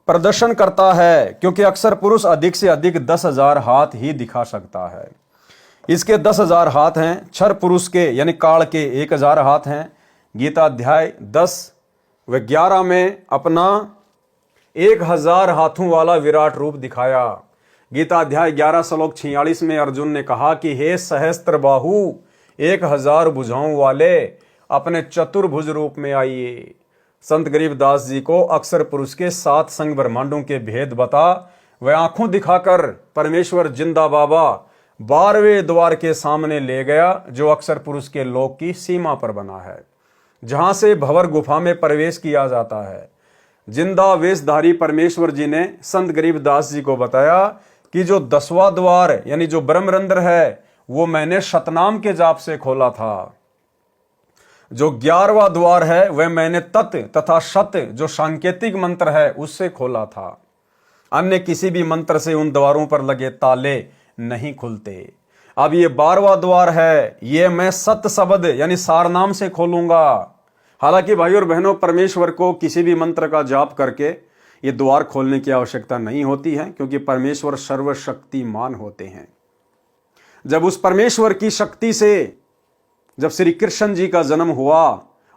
प्रदर्शन करता है, क्योंकि अक्षर पुरुष अधिक से अधिक 10,000 हाथ ही दिखा सकता है। इसके 10,000 हाथ हैं। क्षर पुरुष के यानी काल के 1,000 हाथ हैं। गीता अध्याय 10 व 11 में अपना 1,000 हाथों वाला विराट रूप दिखाया। गीता अध्याय 11 श्लोक 46 में अर्जुन ने कहा कि हे सहस्त्र बाहु, 1,000 भुजाओं वाले, अपने चतुर्भुज रूप में आइए। संत गरीबदास जी को अक्षर पुरुष के 7 संग ब्रह्मांडों के भेद बता वह आंखों दिखाकर परमेश्वर जिंदा बाबा 12वें द्वार के सामने ले गया, जो अक्षर पुरुष के लोक की सीमा पर बना है, जहां से भंवर गुफा में प्रवेश किया जाता है। जिंदा वेशधारी परमेश्वर जी ने संत गरीबदास जी को बताया कि जो 10वां द्वार यानी जो ब्रह्मरंध्र है, वो मैंने शतनाम के जाप से खोला था। जो 11वां द्वार है वह मैंने तत् तथा शत जो सांकेतिक मंत्र है उससे खोला था। अन्य किसी भी मंत्र से उन द्वारों पर लगे ताले नहीं खुलते। अब ये 12वां द्वार है, ये मैं सत शब्द यानी सारनाम से खोलूंगा। हालांकि भाई और बहनों, परमेश्वर को किसी भी मंत्र का जाप करके ये द्वार खोलने की आवश्यकता नहीं होती है, क्योंकि परमेश्वर सर्वशक्तिमान होते हैं। जब उस परमेश्वर की शक्ति से जब श्री कृष्ण जी का जन्म हुआ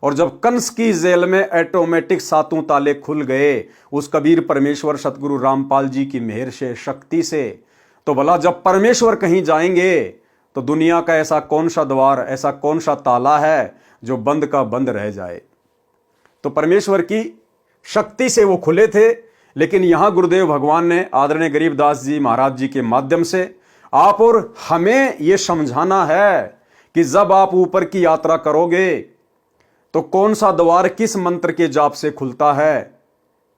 और जब कंस की जेल में ऑटोमेटिक सातों ताले खुल गए उस कबीर परमेश्वर सतगुरु रामपाल जी की मेहर से, शक्ति से, तो भला जब परमेश्वर कहीं जाएंगे तो दुनिया का ऐसा कौन सा द्वार, ऐसा कौन सा ताला है जो बंद का बंद रह जाए। तो परमेश्वर की शक्ति से वो खुले थे। लेकिन यहां गुरुदेव भगवान ने आदरणीय गरीबदास जी महाराज जी के माध्यम से आप और हमें यह समझाना है कि जब आप ऊपर की यात्रा करोगे तो कौन सा द्वार किस मंत्र के जाप से खुलता है,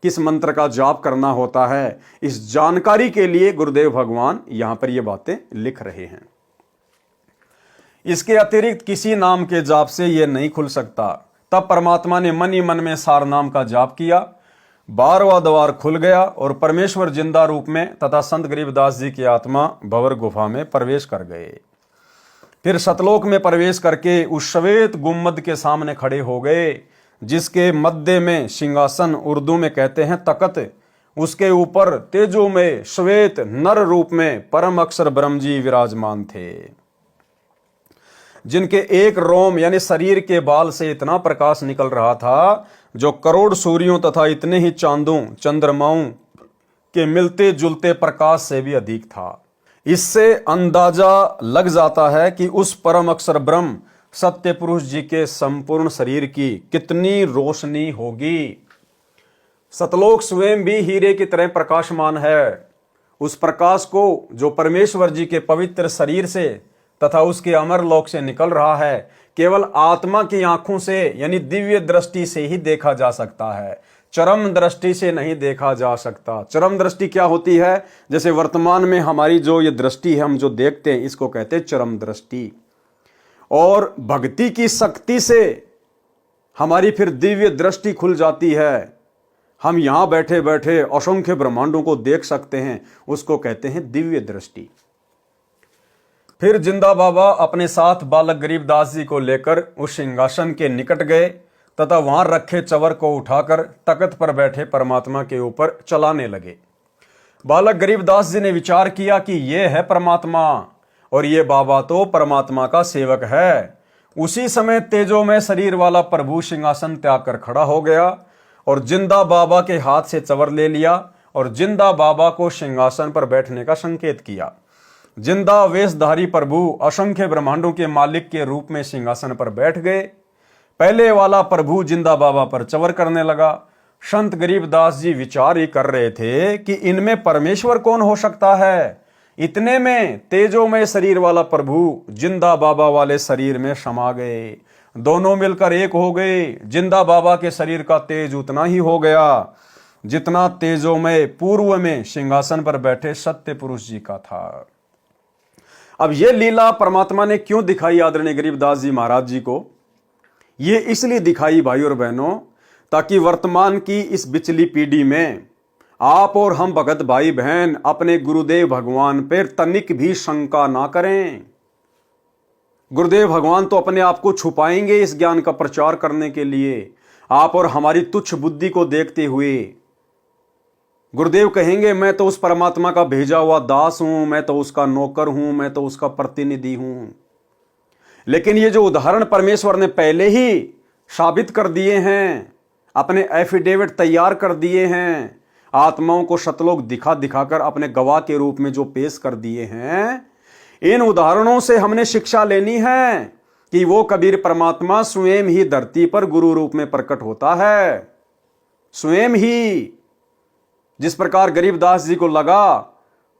किस मंत्र का जाप करना होता है, इस जानकारी के लिए गुरुदेव भगवान यहां पर ये बातें लिख रहे हैं। इसके अतिरिक्त किसी नाम के जाप से यह नहीं खुल सकता। तब परमात्मा ने मन ही मन में सार नाम का जाप किया, 12वां द्वार खुल गया और परमेश्वर जिंदा रूप में तथा संत गरीबदास जी की आत्मा भंवर गुफा में प्रवेश कर गए। फिर सतलोक में प्रवेश करके उस श्वेत गुम्मद के सामने खड़े हो गए, जिसके मध्य में सिंहासन, उर्दू में कहते हैं तकत, उसके ऊपर तेजो में श्वेत नर रूप में परम अक्षर ब्रह्म जी विराजमान थे, जिनके एक रोम यानी शरीर के बाल से इतना प्रकाश निकल रहा था जो करोड़ सूर्यों तथा इतने ही चांदों चंद्रमाओं के मिलते जुलते प्रकाश से भी अधिक था। इससे अंदाजा लग जाता है कि उस परम अक्षर ब्रह्म सत्य पुरुष जी के संपूर्ण शरीर की कितनी रोशनी होगी। सतलोक स्वयं भी हीरे की तरह प्रकाशमान है। उस प्रकाश को जो परमेश्वर जी के पवित्र शरीर से तथा उसके अमर लोक से निकल रहा है, केवल आत्मा की आंखों से यानी दिव्य दृष्टि से ही देखा जा सकता है, चरम दृष्टि से नहीं देखा जा सकता। चरम दृष्टि क्या होती है? जैसे वर्तमान में हमारी जो ये दृष्टि है, हम जो देखते हैं, इसको कहते हैं चरम दृष्टि। और भक्ति की शक्ति से हमारी फिर दिव्य दृष्टि खुल जाती है। हम यहां बैठे बैठे असंख्य ब्रह्मांडों को देख सकते हैं, उसको कहते हैं दिव्य दृष्टि। फिर जिंदा बाबा अपने साथ बालक गरीबदास जी को लेकर उस सिंहासन के निकट गए तथा वहां रखे चवर को उठाकर तख्त पर बैठे परमात्मा के ऊपर चलाने लगे। बालक गरीबदास जी ने विचार किया कि यह है परमात्मा और ये बाबा तो परमात्मा का सेवक है। उसी समय तेजो में शरीर वाला प्रभु सिंहासन त्याग कर खड़ा हो गया और जिंदा बाबा के हाथ से चवर ले लिया और जिंदा बाबा को सिंहासन पर बैठने का संकेत किया। जिंदा वेशधारी प्रभु असंख्य ब्रह्मांडों के मालिक के रूप में सिंहासन पर बैठ गए। पहले वाला प्रभु जिंदा बाबा पर चवर करने लगा। संत गरीबदास जी विचार ही कर रहे थे कि इनमें परमेश्वर कौन हो सकता है। इतने में तेजोमय शरीर वाला प्रभु जिंदा बाबा वाले शरीर में समा गए। दोनों मिलकर एक हो गए। जिंदा बाबा के शरीर का तेज उतना ही हो गया जितना तेजोमय पूर्व में सिंहासन पर बैठे सत्य पुरुष जी का था। अब यह लीला परमात्मा ने क्यों दिखाई आदरणीय गरीबदास जी महाराज जी को? ये इसलिए दिखाई भाई और बहनों, ताकि वर्तमान की इस बिचली पीढ़ी में आप और हम भगत भाई बहन अपने गुरुदेव भगवान पर तनिक भी शंका ना करें। गुरुदेव भगवान तो अपने आप को छुपाएंगे इस ज्ञान का प्रचार करने के लिए। आप और हमारी तुच्छ बुद्धि को देखते हुए गुरुदेव कहेंगे, मैं तो उस परमात्मा का भेजा हुआ दास हूं, मैं तो उसका नौकर हूं, मैं तो उसका प्रतिनिधि हूं। लेकिन ये जो उदाहरण परमेश्वर ने पहले ही साबित कर दिए हैं, अपने एफिडेविट तैयार कर दिए हैं, आत्माओं को सतलोक दिखा दिखाकर अपने गवाह के रूप में जो पेश कर दिए हैं, इन उदाहरणों से हमने शिक्षा लेनी है कि वो कबीर परमात्मा स्वयं ही धरती पर गुरु रूप में प्रकट होता है। स्वयं ही जिस प्रकार गरीबदास जी को लगा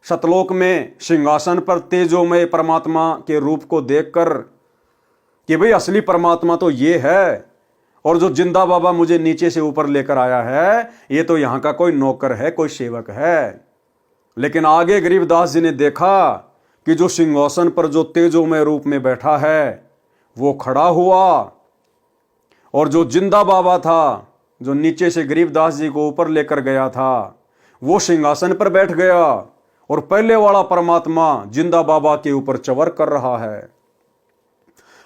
सतलोक में सिंहासन पर तेजोमय परमात्मा के रूप को देखकर कि भाई असली परमात्मा तो ये है और जो जिंदा बाबा मुझे नीचे से ऊपर लेकर आया है ये तो यहां का कोई नौकर है, कोई सेवक है। लेकिन आगे गरीबदास जी ने देखा कि जो सिंहासन पर जो तेजोमय रूप में बैठा है वो खड़ा हुआ और जो जिंदा बाबा था, जो नीचे से गरीबदास जी को ऊपर लेकर गया था, वो सिंहासन पर बैठ गया और पहले वाला परमात्मा जिंदा बाबा के ऊपर चवर कर रहा है।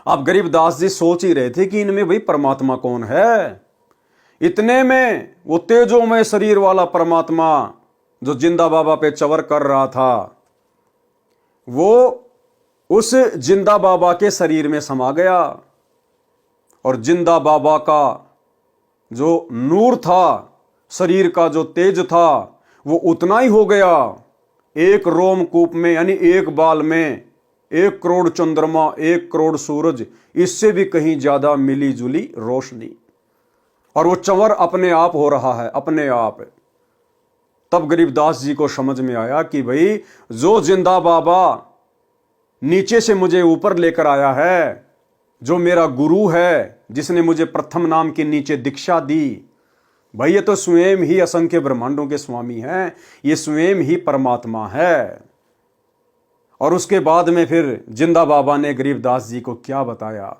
अब गरीबदास जी सोच ही रहे थे कि इनमें भाई परमात्मा कौन है। इतने में वो तेजोमय शरीर वाला परमात्मा जो जिंदा बाबा पे चवर कर रहा था, वो उस जिंदा बाबा के शरीर में समा गया और जिंदा बाबा का जो नूर था, शरीर का जो तेज था, वो उतना ही हो गया। एक रोमकूप में यानी एक बाल में 1 करोड़ चंद्रमा, 1 करोड़ सूरज, इससे भी कहीं ज्यादा मिली जुली रोशनी, और वो चंवर अपने आप हो रहा है, अपने आप। तब गरीबदास जी को समझ में आया कि भाई जो जिंदा बाबा नीचे से मुझे ऊपर लेकर आया है, जो मेरा गुरु है, जिसने मुझे प्रथम नाम के नीचे दीक्षा दी, भाई ये तो स्वयं ही असंख्य ब्रह्मांडों के स्वामी हैं, ये स्वयं ही परमात्मा है। और उसके बाद में फिर जिंदा बाबा ने गरीबदास जी को क्या बताया।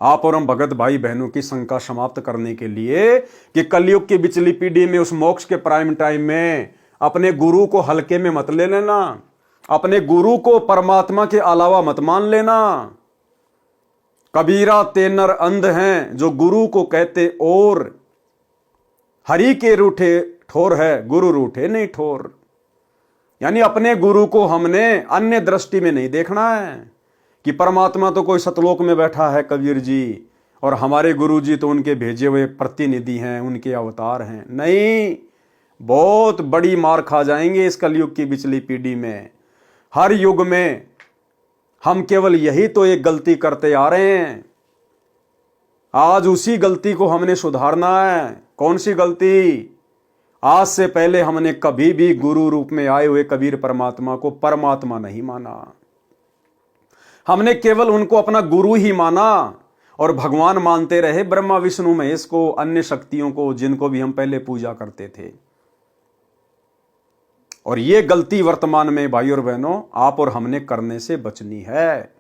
आप और हम भगत भाई बहनों की शंका समाप्त करने के लिए कि कलयुग की बिचली पीढ़ी में, उस मोक्ष के प्राइम टाइम में अपने गुरु को हल्के में मत ले लेना, अपने गुरु को परमात्मा के अलावा मत मान लेना। कबीरा तेनर अंध हैं जो गुरु को कहते, और हरि के रूठे ठोर है, गुरु रूठे नहीं ठोर। यानी अपने गुरु को हमने अन्य दृष्टि में नहीं देखना है कि परमात्मा तो कोई सतलोक में बैठा है कबीर जी, और हमारे गुरु जी तो उनके भेजे हुए प्रतिनिधि हैं, उनके अवतार हैं। नहीं, बहुत बड़ी मार खा जाएंगे इस कलयुग की बिचली पीढ़ी में। हर युग में हम केवल यही तो एक गलती करते आ रहे हैं, आज उसी गलती को हमने सुधारना है। कौन सी गलती? आज से पहले हमने कभी भी गुरु रूप में आए हुए कबीर परमात्मा को परमात्मा नहीं माना। हमने केवल उनको अपना गुरु ही माना और भगवान मानते रहे, ब्रह्मा विष्णु महेश को, अन्य शक्तियों को, जिनको भी हम पहले पूजा करते थे। और ये गलती वर्तमान में भाई और बहनों आप और हमने करने से बचनी है।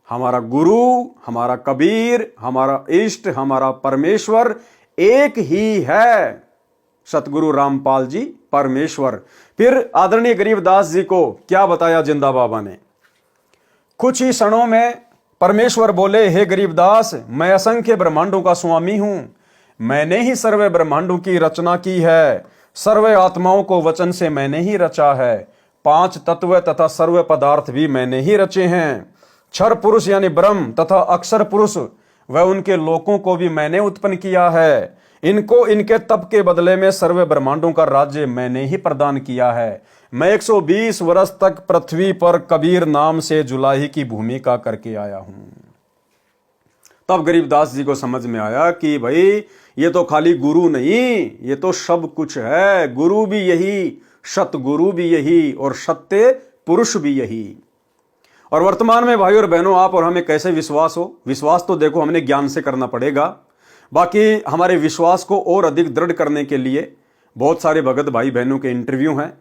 हमारा गुरु, हमारा कबीर, हमारा इष्ट, हमारा परमेश्वर एक ही है, सतगुरु रामपाल जी परमेश्वर। फिर आदरणीय गरीबदास जी को क्या बताया जिंदा बाबा ने। कुछ ही क्षणों में परमेश्वर बोले, हे गरीबदास, मैं असंख्य ब्रह्मांडों का स्वामी हूं, मैंने ही सर्व ब्रह्मांडों की रचना की है, सर्व आत्माओं को वचन से मैंने ही रचा है, 5 तत्व तथा सर्व पदार्थ भी मैंने ही रचे हैं, क्षर पुरुष यानी ब्रह्म तथा अक्षर पुरुष व उनके लोकों को भी मैंने उत्पन्न किया है, इनको इनके तप के बदले में सर्व ब्रह्मांडों का राज्य मैंने ही प्रदान किया है। मैं 120 वर्ष तक पृथ्वी पर कबीर नाम से जुलाही की भूमिका करके आया हूं। तब गरीबदास जी को समझ में आया कि भाई ये तो खाली गुरु नहीं, ये तो सब कुछ है। गुरु भी यही, सतगुरु भी यही, और सत्य पुरुष भी यही। और वर्तमान में भाई और बहनों आप और हमें कैसे विश्वास हो? विश्वास तो देखो हमने ज्ञान से करना पड़ेगा। बाकी हमारे विश्वास को और अधिक दृढ़ करने के लिए बहुत सारे भगत भाई बहनों के इंटरव्यू हैं,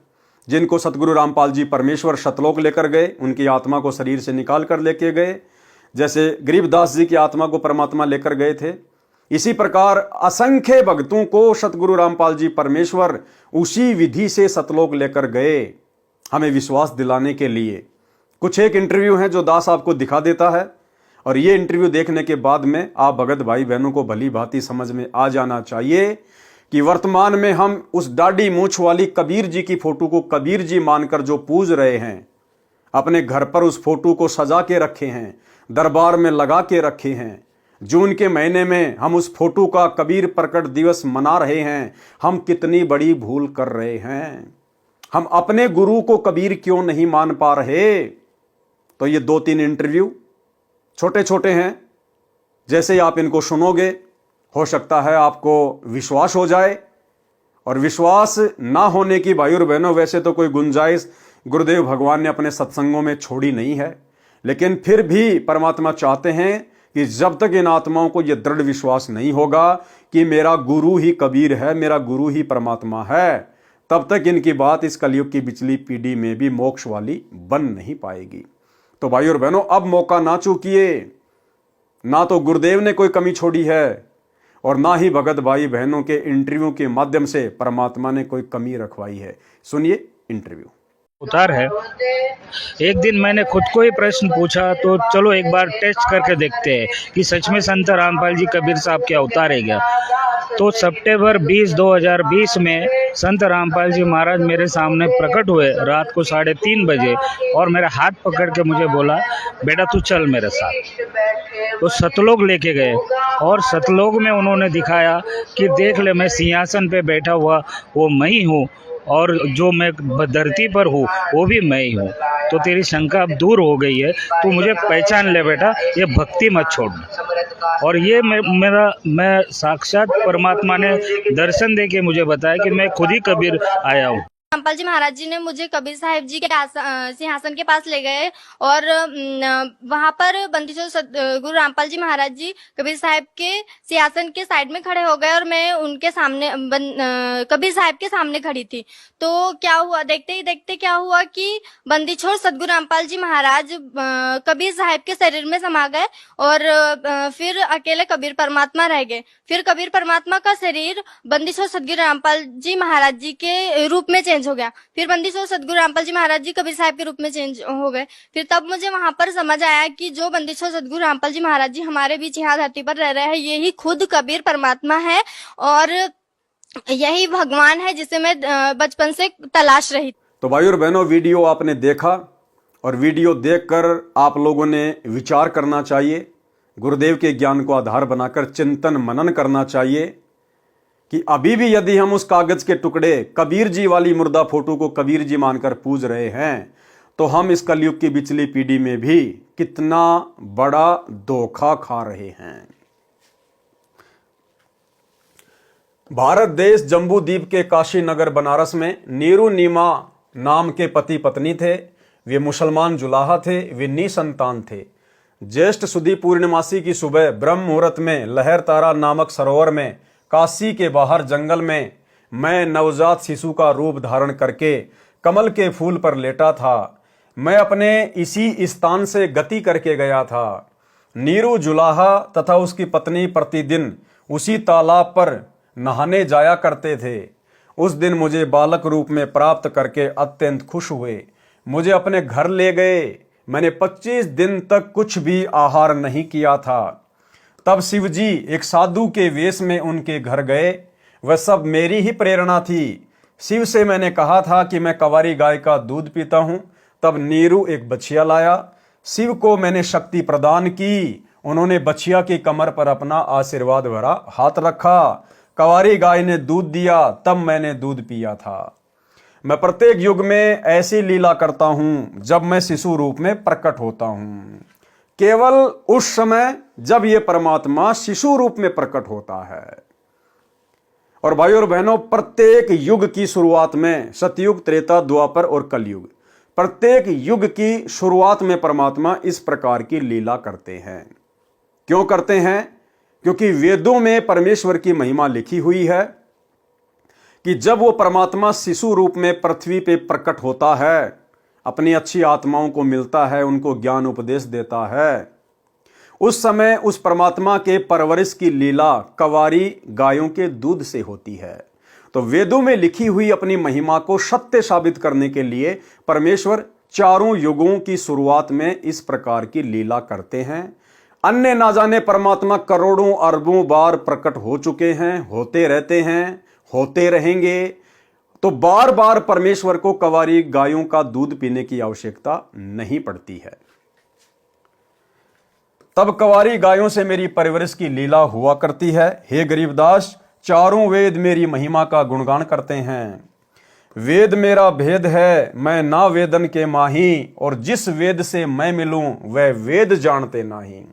जिनको सतगुरु रामपाल जी परमेश्वर सतलोक लेकर गए, उनकी आत्मा को शरीर से निकाल कर लेके गए। जैसे गरीबदास जी की आत्मा को परमात्मा लेकर गए थे, इसी प्रकार असंख्य भक्तों को सतगुरु रामपाल जी परमेश्वर उसी विधि से सतलोक लेकर गए, हमें विश्वास दिलाने के लिए। कुछ एक इंटरव्यू हैं जो दास आपको दिखा देता है, और ये इंटरव्यू देखने के बाद में आप भगत भाई बहनों को भली भांति समझ में आ जाना चाहिए कि वर्तमान में हम उस दाढ़ी मूंछ वाली कबीर जी की फोटो को कबीर जी मानकर जो पूज रहे हैं, अपने घर पर उस फोटो को सजा के रखे हैं, दरबार में लगा के रखे हैं, जून के महीने में हम उस फोटो का कबीर प्रकट दिवस मना रहे हैं, हम कितनी बड़ी भूल कर रहे हैं। हम अपने गुरु को कबीर क्यों नहीं मान पा रहे? तो ये 2-3 इंटरव्यू छोटे छोटे हैं, जैसे ही आप इनको सुनोगे हो सकता है आपको विश्वास हो जाए। और विश्वास ना होने की भाई और बहनों वैसे तो कोई गुंजाइश गुरुदेव भगवान ने अपने सत्संगों में छोड़ी नहीं है, लेकिन फिर भी परमात्मा चाहते हैं कि जब तक इन आत्माओं को यह दृढ़ विश्वास नहीं होगा कि मेरा गुरु ही कबीर है, मेरा गुरु ही परमात्मा है, तब तक इनकी बात इस कलयुग की बिचली पीढ़ी में भी मोक्ष वाली बन नहीं पाएगी। तो भाई और बहनों अब मौका ना चूकिए, ना तो गुरुदेव ने कोई कमी छोड़ी है और ना ही भगत भाई बहनों के इंटरव्यू के माध्यम से परमात्मा ने कोई कमी रखवाई है। सुनिए इंटरव्यू। उतार है। एक दिन मैंने खुद को ही प्रश्न पूछा, तो चलो एक बार टेस्ट करके देखते हैं कि सच में संत रामपाल जी कबीर साहब क्या उतारे क्या। तो सितंबर 20, 2020 में संत रामपाल जी महाराज मेरे सामने प्रकट हुए रात को 3:30 बजे और मेरा हाथ पकड़ के मुझे बोला, बेटा तू चल मेरे साथ। तो सतलोक लेके गए और सतलोक में उन्होंने दिखाया कि देख ले, मैं सिंहासन पे बैठा हुआ वो मैं ही हूँ और जो मैं धरती पर हूँ वो भी मैं ही हूँ। तो तेरी शंका अब दूर हो गई है, तू मुझे पहचान ले बेटा, ये भक्ति मत छोड़। और ये मैं साक्षात परमात्मा ने दर्शन दे के मुझे बताया कि मैं खुद ही कबीर आया हूँ। रामपाल जी महाराज जी ने मुझे कबीर साहिब जी के सिंहासन के पास ले गए और वहां पर बंदीछोड़ गुरु रामपाल जी महाराज जी कबीर साहिब के सिंहासन के साइड में खड़े हो गए और मैं उनके सामने कबीर साहिब के सामने खड़ी थी। तो क्या हुआ, देखते ही देखते क्या हुआ कि बंदीछोड़ सतगुरु रामपाल जी महाराज कबीर साहिब के शरीर में समा गए और फिर अकेले कबीर परमात्मा रह गए। फिर कबीर परमात्मा का शरीर बंदीछोड़ सतगुरु रामपाल जी महाराज जी के रूप में चेंज हो गया। फिर बंदीछोड़ सतगुरु रामपाल जी महाराज जी कबीर साहिब के रूप में चेंज हो गए। फिर तब मुझे वहां पर समझ आया कि जो बंदीछोड़ सतगुरु रामपाल जी महाराज जी हमारे बीच यहाँ धरती पर रह रहे हैं, ये ही खुद कबीर परमात्मा है और यही भगवान है जिसे मैं बचपन से तलाश रही। तो भाई और बहनों, वीडियो आपने देखा और वीडियो देखकर आप लोगों ने विचार करना चाहिए, गुरुदेव के ज्ञान को आधार बनाकर चिंतन मनन करना चाहिए कि अभी भी यदि हम उस कागज के टुकड़े कबीर जी वाली मुर्दा फोटो को कबीर जी मानकर पूज रहे हैं तो हम इस कलयुग की पिछली पीढ़ी में भी कितना बड़ा धोखा खा रहे हैं। भारत देश जम्बू द्वीप के काशी नगर बनारस में नीरू नीमा नाम के पति पत्नी थे। वे मुसलमान जुलाहा थे, वे निसंतान थे। ज्येष्ठ सुदी पूर्णिमासी की सुबह ब्रह्म मुहूर्त में लहर तारा नामक सरोवर में काशी के बाहर जंगल में मैं नवजात शिशु का रूप धारण करके कमल के फूल पर लेटा था। मैं अपने इसी स्थान से गति करके गया था। नीरू जुलाहा तथा उसकी पत्नी प्रतिदिन उसी तालाब पर नहाने जाया करते थे। उस दिन मुझे बालक रूप में प्राप्त करके अत्यंत खुश हुए। मुझे अपने घर ले गए। मैंने 25 दिन तक कुछ भी आहार नहीं किया था। तब शिवजी एक साधु के वेश में उनके घर गए। वह सब मेरी ही प्रेरणा थी। शिव से मैंने कहा था कि मैं कंवारी गाय का दूध पीता हूं। तब नीरू एक बछिया लाया। शिव को मैंने शक्ति प्रदान की। उन्होंने बछिया की कमर पर अपना आशीर्वाद भरा हाथ रखा। कंवारी गाय ने दूध दिया, तब मैंने दूध पिया था। मैं प्रत्येक युग में ऐसी लीला करता हूं जब मैं शिशु रूप में प्रकट होता हूं, केवल उस समय जब यह परमात्मा शिशु रूप में प्रकट होता है। और भाई और बहनों, प्रत्येक युग की शुरुआत में सतयुग, त्रेता, द्वापर और कलयुग, प्रत्येक युग की शुरुआत में परमात्मा इस प्रकार की लीला करते हैं। क्यों करते हैं? क्योंकि वेदों में परमेश्वर की महिमा लिखी हुई है कि जब वो परमात्मा शिशु रूप में पृथ्वी पे प्रकट होता है, अपनी अच्छी आत्माओं को मिलता है, उनको ज्ञान उपदेश देता है, उस समय उस परमात्मा के परवरिश की लीला कंवारी गायों के दूध से होती है। तो वेदों में लिखी हुई अपनी महिमा को सत्य साबित करने के लिए परमेश्वर चारों युगों की शुरुआत में इस प्रकार की लीला करते हैं। अन्य ना जाने परमात्मा करोड़ों अरबों बार प्रकट हो चुके हैं, होते रहते हैं, होते रहेंगे। तो बार बार परमेश्वर को कंवारी गायों का दूध पीने की आवश्यकता नहीं पड़ती है। तब कंवारी गायों से मेरी परवरिश की लीला हुआ करती है। हे गरीबदास, चारों वेद मेरी महिमा का गुणगान करते हैं। वेद मेरा भेद है, मैं ना वेदन के माही, और जिस वेद से मैं मिलूं वह वेद जानते नहीं।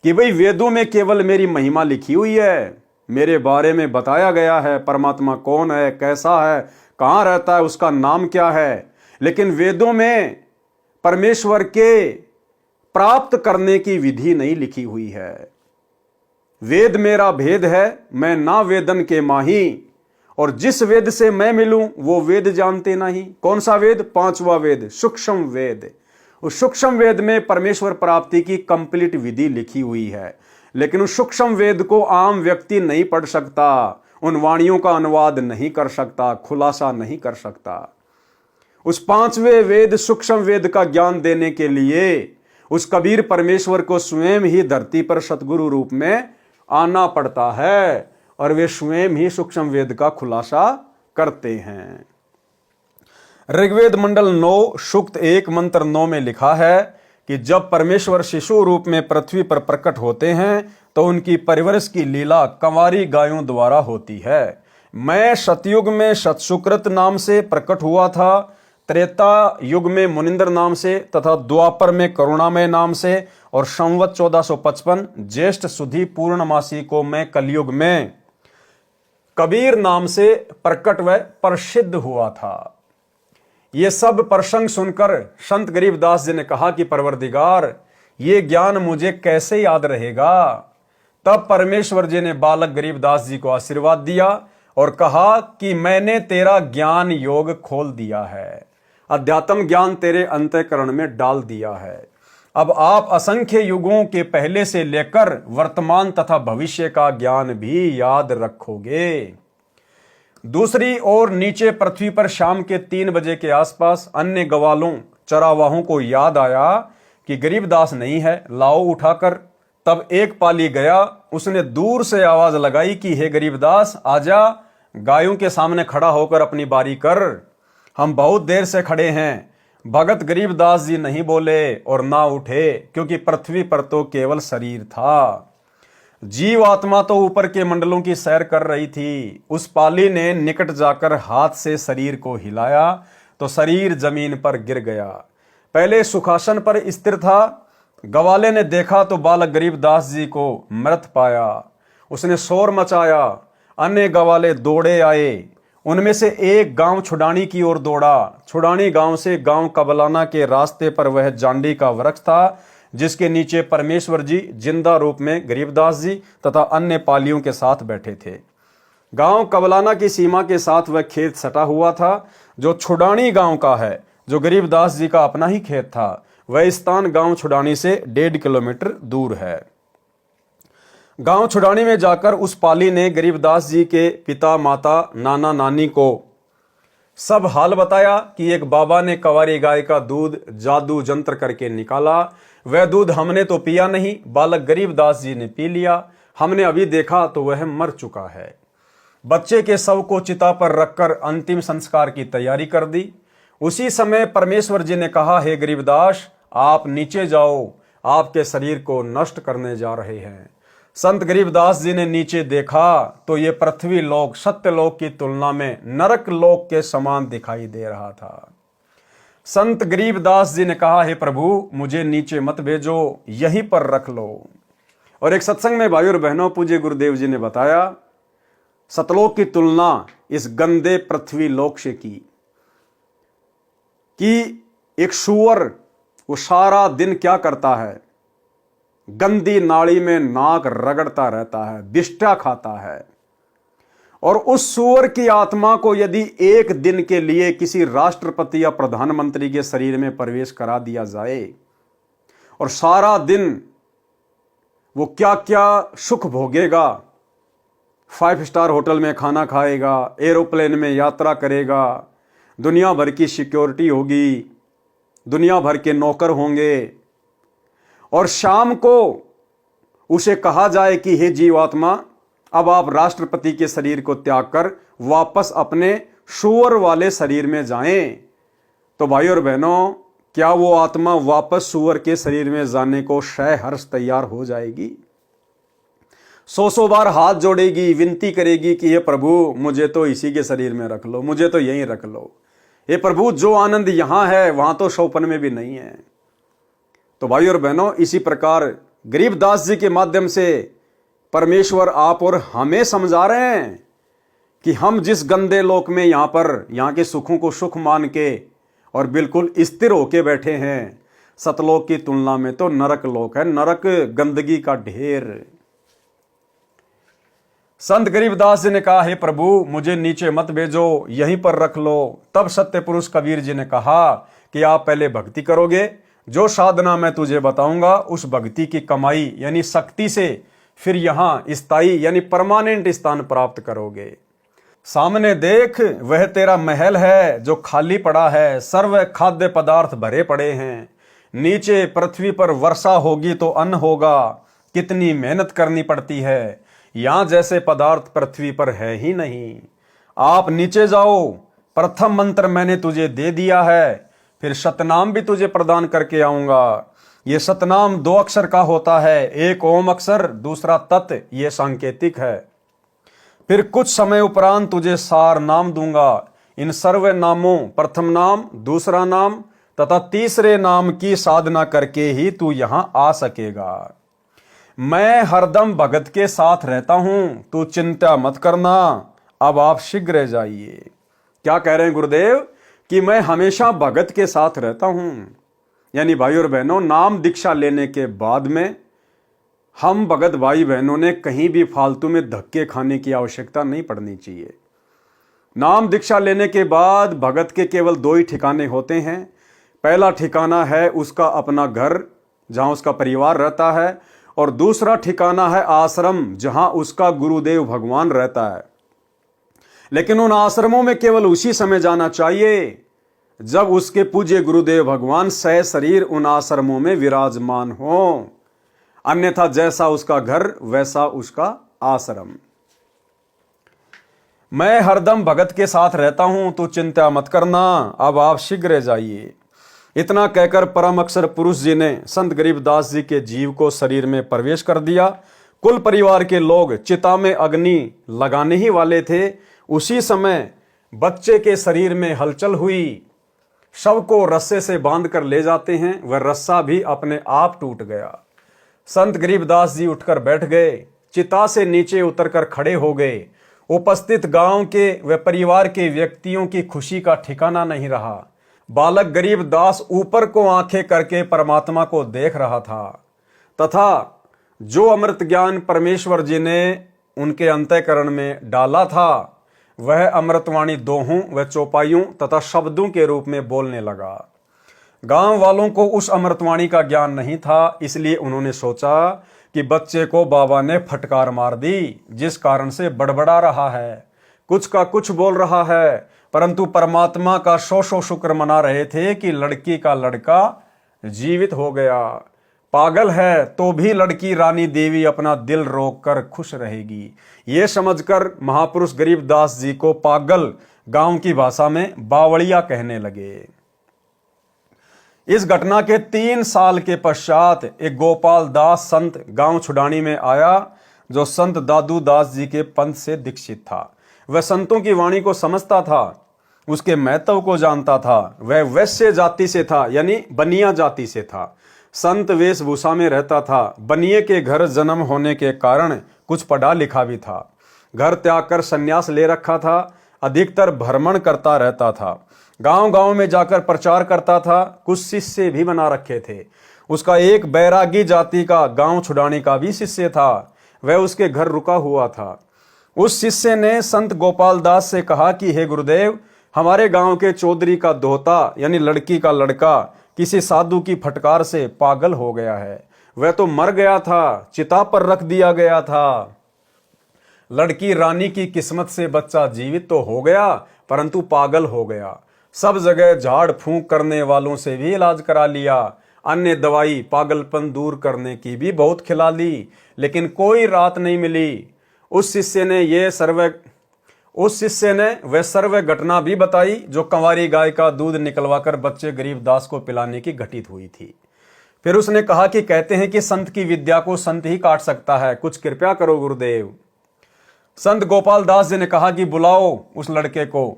कि भाई वेदों में केवल मेरी महिमा लिखी हुई है, मेरे बारे में बताया गया है, परमात्मा कौन है, कैसा है, कहाँ रहता है, उसका नाम क्या है, लेकिन वेदों में परमेश्वर के प्राप्त करने की विधि नहीं लिखी हुई है। वेद मेरा भेद है, मैं ना वेदन के माही, और जिस वेद से मैं मिलूं वो वेद जानते नहीं। कौन सा वेद? 5वां वेद, सूक्ष्म वेद। उस सूक्ष्म वेद में परमेश्वर प्राप्ति की कंप्लीट विधि लिखी हुई है, लेकिन उस सूक्ष्म वेद को आम व्यक्ति नहीं पढ़ सकता, उन वाणियों का अनुवाद नहीं कर सकता, खुलासा नहीं कर सकता। उस पांचवें वेद सूक्ष्म वेद का ज्ञान देने के लिए उस कबीर परमेश्वर को स्वयं ही धरती पर सतगुरु रूप में आना पड़ता है और वे स्वयं ही सूक्ष्म वेद का खुलासा करते हैं। ऋग्वेद मंडल 9 सूक्त 1 मंत्र 9 में लिखा है कि जब परमेश्वर शिशु रूप में पृथ्वी पर प्रकट होते हैं तो उनकी परवरिश की लीला कंवारी गायों द्वारा होती है। मैं सतयुग में सतसुकृत नाम से प्रकट हुआ था, त्रेता युग में मुनिंद्र नाम से तथा द्वापर में करुणामय नाम से, और संवत 1455 ज्येष्ठ सुधी पूर्णमासी को मैं कलयुग में कबीर नाम से प्रकट व प्रसिद्ध हुआ था। ये सब प्रसंग सुनकर संत गरीबदास जी ने कहा कि परवरदिगार, ये ज्ञान मुझे कैसे याद रहेगा। तब परमेश्वर जी ने बालक गरीबदास जी को आशीर्वाद दिया और कहा कि मैंने तेरा ज्ञान योग खोल दिया है, अध्यात्म ज्ञान तेरे अंतःकरण में डाल दिया है। अब आप असंख्य युगों के पहले से लेकर वर्तमान तथा भविष्य का ज्ञान भी याद रखोगे। दूसरी ओर नीचे पृथ्वी पर शाम के 3 बजे के आसपास अन्य गवालों चरावाहों को याद आया कि गरीबदास नहीं है, लाओ उठाकर। तब एक पाली गया, उसने दूर से आवाज लगाई कि हे गरीबदास आजा, गायों के सामने खड़ा होकर अपनी बारी कर, हम बहुत देर से खड़े हैं। भगत गरीबदास जी नहीं बोले और ना उठे, क्योंकि पृथ्वी पर तो केवल शरीर था, जीव आत्मा तो ऊपर के मंडलों की सैर कर रही थी। उस पाली ने निकट जाकर हाथ से शरीर को हिलाया तो शरीर जमीन पर गिर गया। पहले सुखासन पर स्थिर था। गवाले ने देखा तो बालक गरीबदास जी को मृत पाया। उसने शोर मचाया, अन्य गवाले दौड़े आए। उनमें से एक गांव छुडानी की ओर दौड़ा। छुडानी गांव से गांव कबलाना के रास्ते पर वह जांडी का वृक्ष था जिसके नीचे परमेश्वर जी जिंदा रूप में गरीबदास जी तथा अन्य पालियों के साथ बैठे थे। गांव कबलाना की सीमा के साथ वह खेत सटा हुआ था जो छुडानी गांव का है, जो गरीबदास जी का अपना ही खेत था। वह स्थान गांव छुडानी से 1.5 किलोमीटर दूर है। गांव छुडानी में जाकर उस पाली ने गरीबदास जी के पिता माता नाना नानी को सब हाल बताया कि एक बाबा ने कंवारी गाय का दूध जादू जंत्र करके निकाला। वह दूध हमने तो पिया नहीं, बालक गरीबदास जी ने पी लिया। हमने अभी देखा तो वह मर चुका है। बच्चे के शव को चिता पर रखकर अंतिम संस्कार की तैयारी कर दी। उसी समय परमेश्वर जी ने कहा, हे गरीबदास आप नीचे जाओ, आपके शरीर को नष्ट करने जा रहे हैं। संत गरीबदास जी ने नीचे देखा तो ये पृथ्वी लोक सत्य लोक की तुलना में नरक लोक के समान दिखाई दे रहा था। संत गरीबदास जी ने कहा, हे प्रभु मुझे नीचे मत भेजो, यहीं पर रख लो। और एक सत्संग में भाइयों और बहनों पूज्य गुरुदेव जी ने बताया, सतलोक की तुलना इस गंदे पृथ्वी लोक से की कि एक सूअर वो सारा दिन क्या करता है, गंदी नाली में नाक रगड़ता रहता है, बिष्टा खाता है। और उस सूअर की आत्मा को यदि एक दिन के लिए किसी राष्ट्रपति या प्रधानमंत्री के शरीर में प्रवेश करा दिया जाए और सारा दिन वो क्या क्या सुख भोगेगा, 5 स्टार होटल में खाना खाएगा, एरोप्लेन में यात्रा करेगा, दुनिया भर की सिक्योरिटी होगी, दुनिया भर के नौकर होंगे, और शाम को उसे कहा जाए कि हे जीवात्मा अब आप राष्ट्रपति के शरीर को त्याग कर वापस अपने सूअर वाले शरीर में जाएं, तो भाई और बहनों क्या वो आत्मा वापस सूअर के शरीर में जाने को सहर्ष तैयार हो जाएगी? 100 बार हाथ जोड़ेगी, विनती करेगी कि हे प्रभु मुझे तो इसी के शरीर में रख लो, मुझे तो यहीं रख लो। हे प्रभु जो आनंद यहां है वहां तो सौपन में भी नहीं है। तो भाई और बहनों इसी प्रकार गरीबदास जी के माध्यम से परमेश्वर आप और हमें समझा रहे हैं कि हम जिस गंदे लोक में यहाँ के सुखों को सुख मान के और बिल्कुल स्थिर होके बैठे हैं, सतलोक की तुलना में तो नरक लोक है, नरक गंदगी का ढेर। संत गरीबदास जी ने कहा, हे प्रभु मुझे नीचे मत भेजो, यहीं पर रख लो। तब सत्य पुरुष कबीर जी ने कहा कि आप पहले भक्ति करोगे, जो साधना मैं तुझे बताऊंगा उस भक्ति की कमाई यानी शक्ति से फिर यहाँ स्थायी यानी परमानेंट स्थान प्राप्त करोगे। सामने देख वह तेरा महल है जो खाली पड़ा है, सर्व खाद्य पदार्थ भरे पड़े हैं। नीचे पृथ्वी पर वर्षा होगी तो अन्न होगा, कितनी मेहनत करनी पड़ती है, यहाँ जैसे पदार्थ पृथ्वी पर है ही नहीं। आप नीचे जाओ, प्रथम मंत्र मैंने तुझे दे दिया है, फिर सतनाम भी तुझे प्रदान करके आऊंगा। ये सतनाम 2 अक्षर का होता है, एक ओम अक्षर, दूसरा तत्, ये सांकेतिक है। फिर कुछ समय उपरांत तुझे सार नाम दूंगा। इन सर्व नामों, प्रथम नाम, दूसरा नाम तथा तीसरे नाम की साधना करके ही तू यहां आ सकेगा। मैं हरदम भगत के साथ रहता हूं, तू चिंता मत करना। अब आप शीघ्र जाइए। क्या कह रहे हैं गुरुदेव कि मैं हमेशा भगत के साथ रहता हूं। यानी भाई और बहनों, नाम दीक्षा लेने के बाद में हम भगत भाई बहनों ने कहीं भी फालतू में धक्के खाने की आवश्यकता नहीं पड़नी चाहिए। नाम दीक्षा लेने के बाद भगत के केवल 2 ही ठिकाने होते हैं। पहला ठिकाना है उसका अपना घर जहां उसका परिवार रहता है, और दूसरा ठिकाना है आश्रम जहां उसका गुरुदेव भगवान रहता है। लेकिन उन आश्रमों में केवल उसी समय जाना चाहिए जब उसके पूज्य गुरुदेव भगवान सह शरीर उन आश्रमों में विराजमान हो, अन्यथा जैसा उसका घर वैसा उसका आश्रम। मैं हरदम भगत के साथ रहता हूं, तो चिंता मत करना। अब आप शीघ्र जाइए। इतना कहकर परम अक्षर पुरुष जी ने संत गरीबदास जी के जीव को शरीर में प्रवेश कर दिया। कुल परिवार के लोग चिता में अग्नि लगाने ही वाले थे। उसी समय बच्चे के शरीर में हलचल हुई। शव को रस्से से बांध कर ले जाते हैं, वह रस्सा भी अपने आप टूट गया। संत गरीबदास जी उठकर बैठ गए, चिता से नीचे उतरकर खड़े हो गए। उपस्थित गांव के व परिवार के व्यक्तियों की खुशी का ठिकाना नहीं रहा। बालक गरीबदास ऊपर को आंखें करके परमात्मा को देख रहा था, तथा जो अमृत ज्ञान परमेश्वर जी ने उनके अंतःकरण में डाला था वह अमृतवाणी दोहों व चौपाइयों तथा शब्दों के रूप में बोलने लगा। गांव वालों को उस अमृतवाणी का ज्ञान नहीं था, इसलिए उन्होंने सोचा कि बच्चे को बाबा ने फटकार मार दी, जिस कारण से बड़बड़ा रहा है, कुछ का कुछ बोल रहा है। परंतु परमात्मा का सौ शुक्र मना रहे थे कि लड़की का लड़का जीवित हो गया। पागल है तो भी लड़की रानी देवी अपना दिल रोक कर खुश रहेगी। ये समझकर महापुरुष गरीबदास जी को पागल गांव की भाषा में बावड़िया कहने लगे। इस घटना के 3 साल के पश्चात एक गोपाल दास संत गांव छुडानी में आया, जो संत दादू दास जी के पंथ से दीक्षित था। वह संतों की वाणी को समझता था, उसके महत्व को जानता था। वह वैश्य जाति से था, यानी बनिया जाति से था। संत वेशभूषा में रहता था। बनिए के घर जन्म होने के कारण कुछ पढ़ा लिखा भी था। घर त्याग कर संन्यास ले रखा था। अधिकतर भ्रमण करता रहता था, गांव गांव में जाकर प्रचार करता था। कुछ शिष्य भी बना रखे थे। उसका एक बैरागी जाति का गांव छुडानी का भी शिष्य था, वह उसके घर रुका हुआ था। उस शिष्य ने संत गोपाल दास से कहा कि हे गुरुदेव, हमारे गांव के चौधरी का दोहता यानी लड़की का लड़का किसी साधु की फटकार से पागल हो गया है। वह तो मर गया था, चिता पर रख दिया गया था। लड़की रानी की किस्मत से बच्चा जीवित तो हो गया, परंतु पागल हो गया। सब जगह झाड़ फूंक करने वालों से भी इलाज करा लिया, अन्य दवाई पागलपन दूर करने की भी बहुत खिला ली, लेकिन कोई राहत नहीं मिली। उस शिष्य ने वह सर्व घटना भी बताई जो कंवारी गाय का दूध निकलवाकर बच्चे गरीबदास को पिलाने की घटित हुई थी। फिर उसने कहा कि कहते हैं कि संत की विद्या को संत ही काट सकता है, कुछ कृपया करो गुरुदेव। संत गोपाल दास जी ने कहा कि बुलाओ उस लड़के को।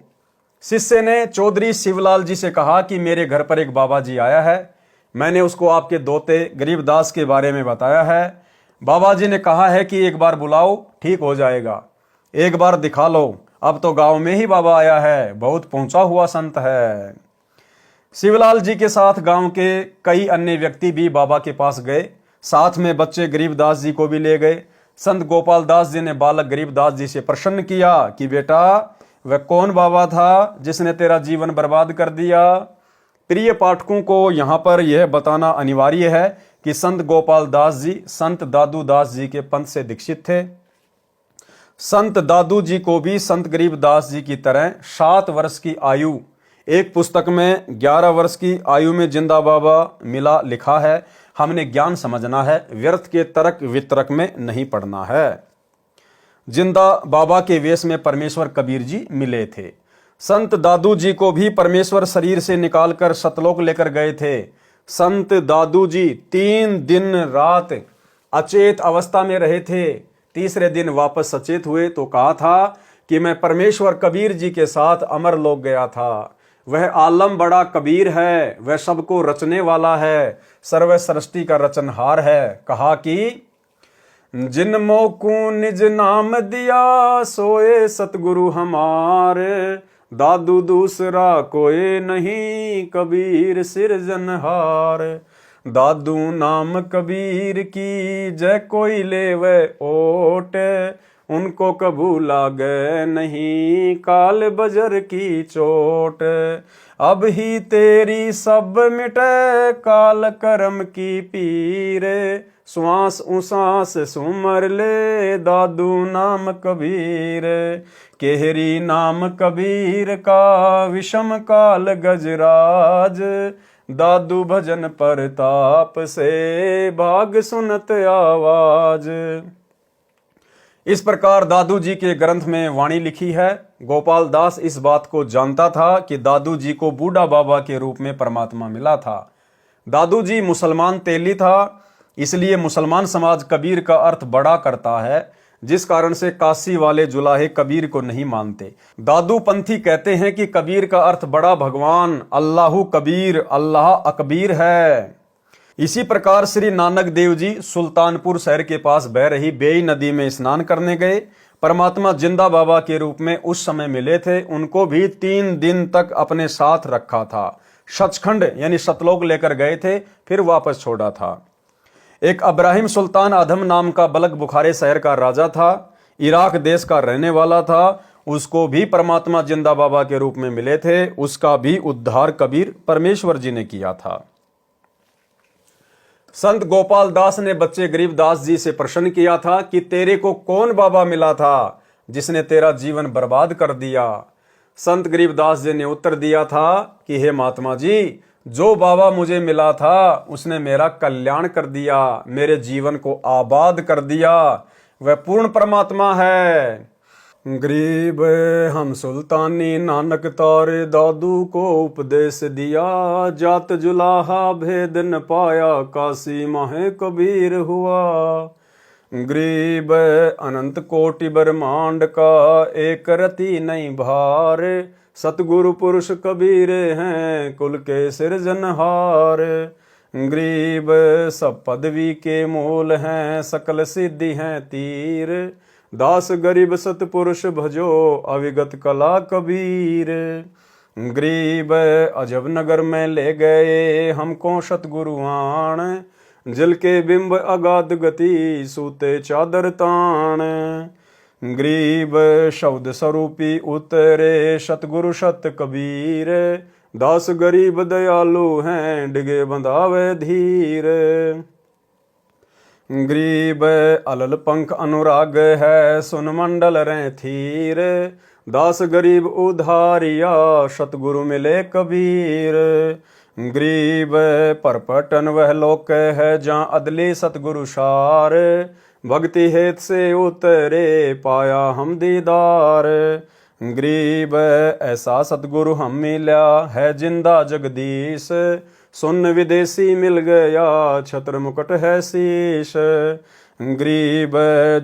शिष्य ने चौधरी शिवलाल जी से कहा कि मेरे घर पर एक बाबा जी आया है, मैंने उसको आपके दोते गरीबदास के बारे में बताया है। बाबा जी ने कहा है कि एक बार बुलाओ, ठीक हो जाएगा, एक बार दिखा लो। अब तो गांव में ही बाबा आया है, बहुत पहुंचा हुआ संत है। शिवलाल जी के साथ गांव के कई अन्य व्यक्ति भी बाबा के पास गए, साथ में बच्चे गरीबदास जी को भी ले गए। संत गोपाल दास जी ने बालक गरीबदास जी से प्रश्न किया कि बेटा, वह कौन बाबा था जिसने तेरा जीवन बर्बाद कर दिया? प्रिय पाठकों को यहाँ पर यह बताना अनिवार्य है कि संत गोपाल दास जी संत दादू दास जी के पंथ से दीक्षित थे। संत दादू जी को भी संत गरीबदास जी की तरह 7 वर्ष की आयु, एक पुस्तक में 11 वर्ष की आयु में जिंदा बाबा मिला लिखा है। हमने ज्ञान समझना है, व्यर्थ के तर्क वितर्क में नहीं पड़ना है। जिंदा बाबा के वेश में परमेश्वर कबीर जी मिले थे। संत दादू जी को भी परमेश्वर शरीर से निकालकर सतलोक लेकर गए थे। संत दादू जी 3 दिन रात अचेत अवस्था में रहे थे। तीसरे दिन वापस सचेत हुए तो कहा था कि मैं परमेश्वर कबीर जी के साथ अमर लोक गया था। वह आलम बड़ा कबीर है, वह सबको रचने वाला है, सर्व सृष्टि का रचनहार है। कहा कि जिन मोकू निज नाम दिया सोए सतगुरु हमारे, दादू दूसरा कोई नहीं कबीर सिरजनहार। दादू नाम कबीर की जय कोई ले वह ओट, उनको कबू लागे नहीं काल बजर की चोट। अब ही तेरी सब मिटे काल कर्म की पीर, श्वास उसास सुमर ले दादू नाम कबीर। केहरी नाम कबीर का विषम काल गजराज, दादू भजन परताप से भाग सुनत आवाज। इस प्रकार दादू जी के ग्रंथ में वाणी लिखी है। गोपाल दास इस बात को जानता था कि दादू जी को बूढ़ा बाबा के रूप में परमात्मा मिला था। दादू जी मुसलमान तेली था, इसलिए मुसलमान समाज कबीर का अर्थ बड़ा करता है, जिस कारण से काशी वाले जुलाहे कबीर को नहीं मानते। दादू पंथी कहते हैं कि कबीर का अर्थ बड़ा भगवान, अल्लाहु कबीर, अल्लाह अकबीर है। इसी प्रकार श्री नानक देव जी सुल्तानपुर शहर के पास बह रही बेई नदी में स्नान करने गए। परमात्मा जिंदा बाबा के रूप में उस समय मिले थे। उनको भी 3 दिन तक अपने साथ रखा था। सचखंड यानी सतलोक लेकर गए थे, फिर वापस छोड़ा था। एक अब्राहिम सुल्तान अधम नाम का बलक बुखारे शहर का राजा था, इराक देश का रहने वाला था। उसको भी परमात्मा जिंदा बाबा के रूप में मिले थे। उसका भी उद्धार कबीर परमेश्वर जी ने किया था। संत गोपाल दास ने बच्चे गरीबदास जी से प्रश्न किया था कि तेरे को कौन बाबा मिला था जिसने तेरा जीवन बर्बाद कर दिया। संत गरीबदास जी ने उत्तर दिया था कि हे महात्मा जी, जो बाबा मुझे मिला था उसने मेरा कल्याण कर दिया, मेरे जीवन को आबाद कर दिया। वह पूर्ण परमात्मा है। गरीब हम सुल्तानी नानक तारे दादू को उपदेश दिया, जात जुलाहा भेद न पाया काशी माहे कबीर हुआ। गरीब अनंत कोटि ब्रह्मांड का एक रति नहीं भार, सतगुरु पुरुष कबीर हैं कुल के सिरजनहार। गरीब सब पदवी के मूल हैं सकल सिद्धि हैं तीर, दास गरीब सतपुरुष भजो अविगत कला कबीर। गरीब अजब नगर में ले गए हमको सतगुरु आण, जल के बिंब अगाध गति सूते चादर ताण। गरीब शब्द स्वरूपी उतरे सतगुरु सत कबीर, दास गरीब दयालु हैं डिगे बंधावे धीर। गरीब अलल पंख अनुराग है सुन मंडल रे थीर, दास गरीब उधारिया सतगुरु मिले कबीर। गरीब परपटन वह लोक है जहाँ अदली सतगुरु सार, भक्ति हेत से उतरे पाया हम दीदार। गरीब ऐसा सतगुरु हम मिला है जिंदा जगदीश, सुन विदेशी मिल गया छत्र मुकुट है शीश। गरीब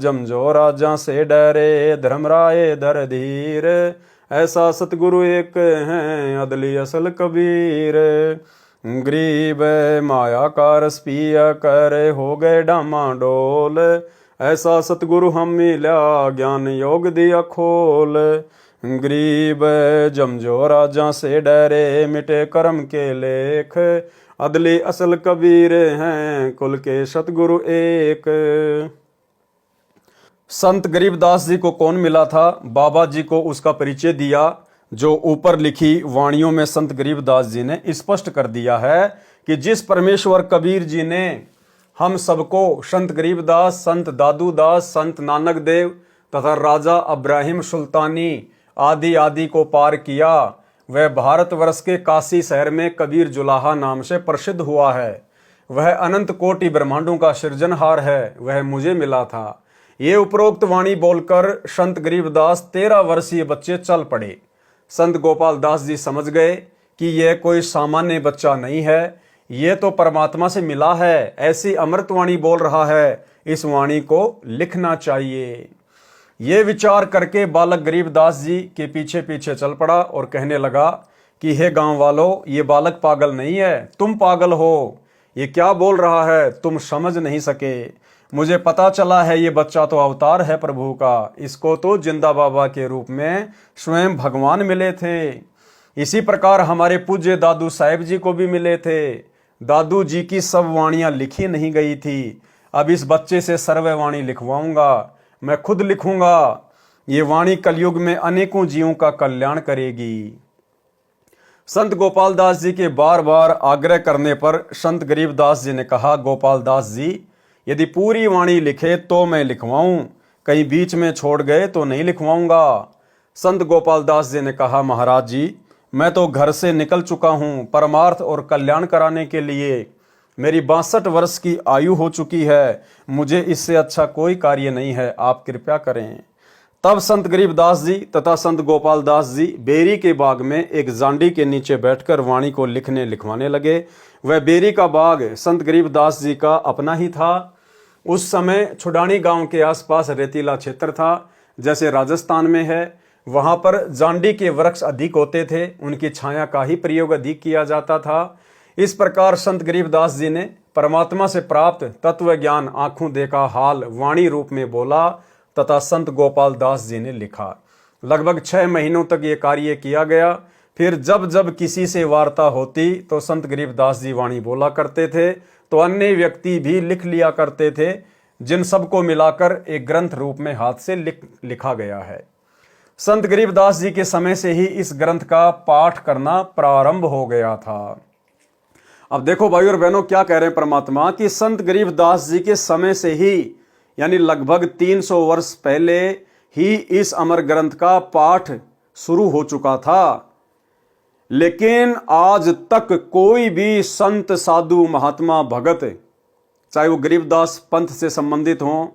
जमजो राजा से डरे धर्मराय धर धीर, ऐसा सतगुरु एक हैं अदली असल कबीर। गरीब माया का रस पिया कर हो गए डामाडोल, ऐसा सतगुरु हम मिला ज्ञान योग दिया खोल। गरीब जमजो राजा से डरे मिटे कर्म के लेख, अदली असल कबीर हैं कुल के सतगुरु एक। संत गरीबदास जी को कौन मिला था? बाबा जी को उसका परिचय दिया। जो ऊपर लिखी वाणियों में संत गरीबदास जी ने स्पष्ट कर दिया है कि जिस परमेश्वर कबीर जी ने हम सबको, संत गरीबदास, संत दादू दास, संत नानक देव तथा राजा अब्राहिम सुल्तानी आदि आदि को पार किया, वह भारतवर्ष के काशी शहर में कबीर जुलाहा नाम से प्रसिद्ध हुआ है। वह अनंत कोटि ब्रह्मांडों का सृजनहार है, वह मुझे मिला था। ये उपरोक्त वाणी बोलकर संत गरीबदास 13 वर्षीय बच्चे चल पड़े। संत गोपाल दास जी समझ गए कि यह कोई सामान्य बच्चा नहीं है, ये तो परमात्मा से मिला है, ऐसी अमृतवाणी बोल रहा है, इस वाणी को लिखना चाहिए। ये विचार करके बालक गरीबदास जी के पीछे पीछे चल पड़ा और कहने लगा कि हे गांव वालों, ये बालक पागल नहीं है, तुम पागल हो। ये क्या बोल रहा है, तुम समझ नहीं सके। मुझे पता चला है ये बच्चा तो अवतार है प्रभु का, इसको तो जिंदा बाबा के रूप में स्वयं भगवान मिले थे। इसी प्रकार हमारे पूज्य दादू साहेब जी को भी मिले थे। दादू जी की सब वाणियां लिखी नहीं गई थी। अब इस बच्चे से सर्व वाणी लिखवाऊंगा, मैं खुद लिखूंगा। ये वाणी कलयुग में अनेकों जीवों का कल्याण करेगी। संत गोपाल दास जी के बार बार आग्रह करने पर संत गरीबदास जी ने कहा, गोपाल दास जी, यदि पूरी वाणी लिखे तो मैं लिखवाऊं, कहीं बीच में छोड़ गए तो नहीं लिखवाऊंगा। संत गोपाल दास जी ने कहा, महाराज जी, मैं तो घर से निकल चुका हूं परमार्थ और कल्याण कराने के लिए। मेरी 62 वर्ष की आयु हो चुकी है, मुझे इससे अच्छा कोई कार्य नहीं है, आप कृपया करें। तब संत गरीबदास जी तथा संत गोपाल दास जी बेरी के बाग में एक जांडी के नीचे बैठकर वाणी को लिखवाने लगे। वह बेरी का बाग संत गरीबदास जी का अपना ही था। उस समय छुडानी गांव के आसपास रेतीला क्षेत्र था, जैसे राजस्थान में है। वहां पर जांडी के वृक्ष अधिक होते थे, उनकी छाया का ही प्रयोग अधिक किया जाता था। इस प्रकार संत गरीबदास जी ने परमात्मा से प्राप्त तत्व ज्ञान आंखों देखा हाल वाणी रूप में बोला तथा संत गोपाल दास जी ने लिखा। लगभग 6 महीनों तक ये कार्य किया गया। फिर जब जब किसी से वार्ता होती तो संत गरीबदास जी वाणी बोला करते थे, तो अन्य व्यक्ति भी लिख लिया करते थे, जिन सबको मिलाकर एक ग्रंथ रूप में हाथ से लिखा गया है। संत गरीबदास जी के समय से ही इस ग्रंथ का पाठ करना प्रारंभ हो गया था। अब देखो भाई और बहनों, क्या कह रहे हैं परमात्मा कि संत गरीबदास जी के समय से ही, यानी लगभग 300 वर्ष पहले ही इस अमर ग्रंथ का पाठ शुरू हो चुका था। लेकिन आज तक कोई भी संत, साधु, महात्मा, भगत, चाहे वो गरीबदास पंथ से संबंधित हों,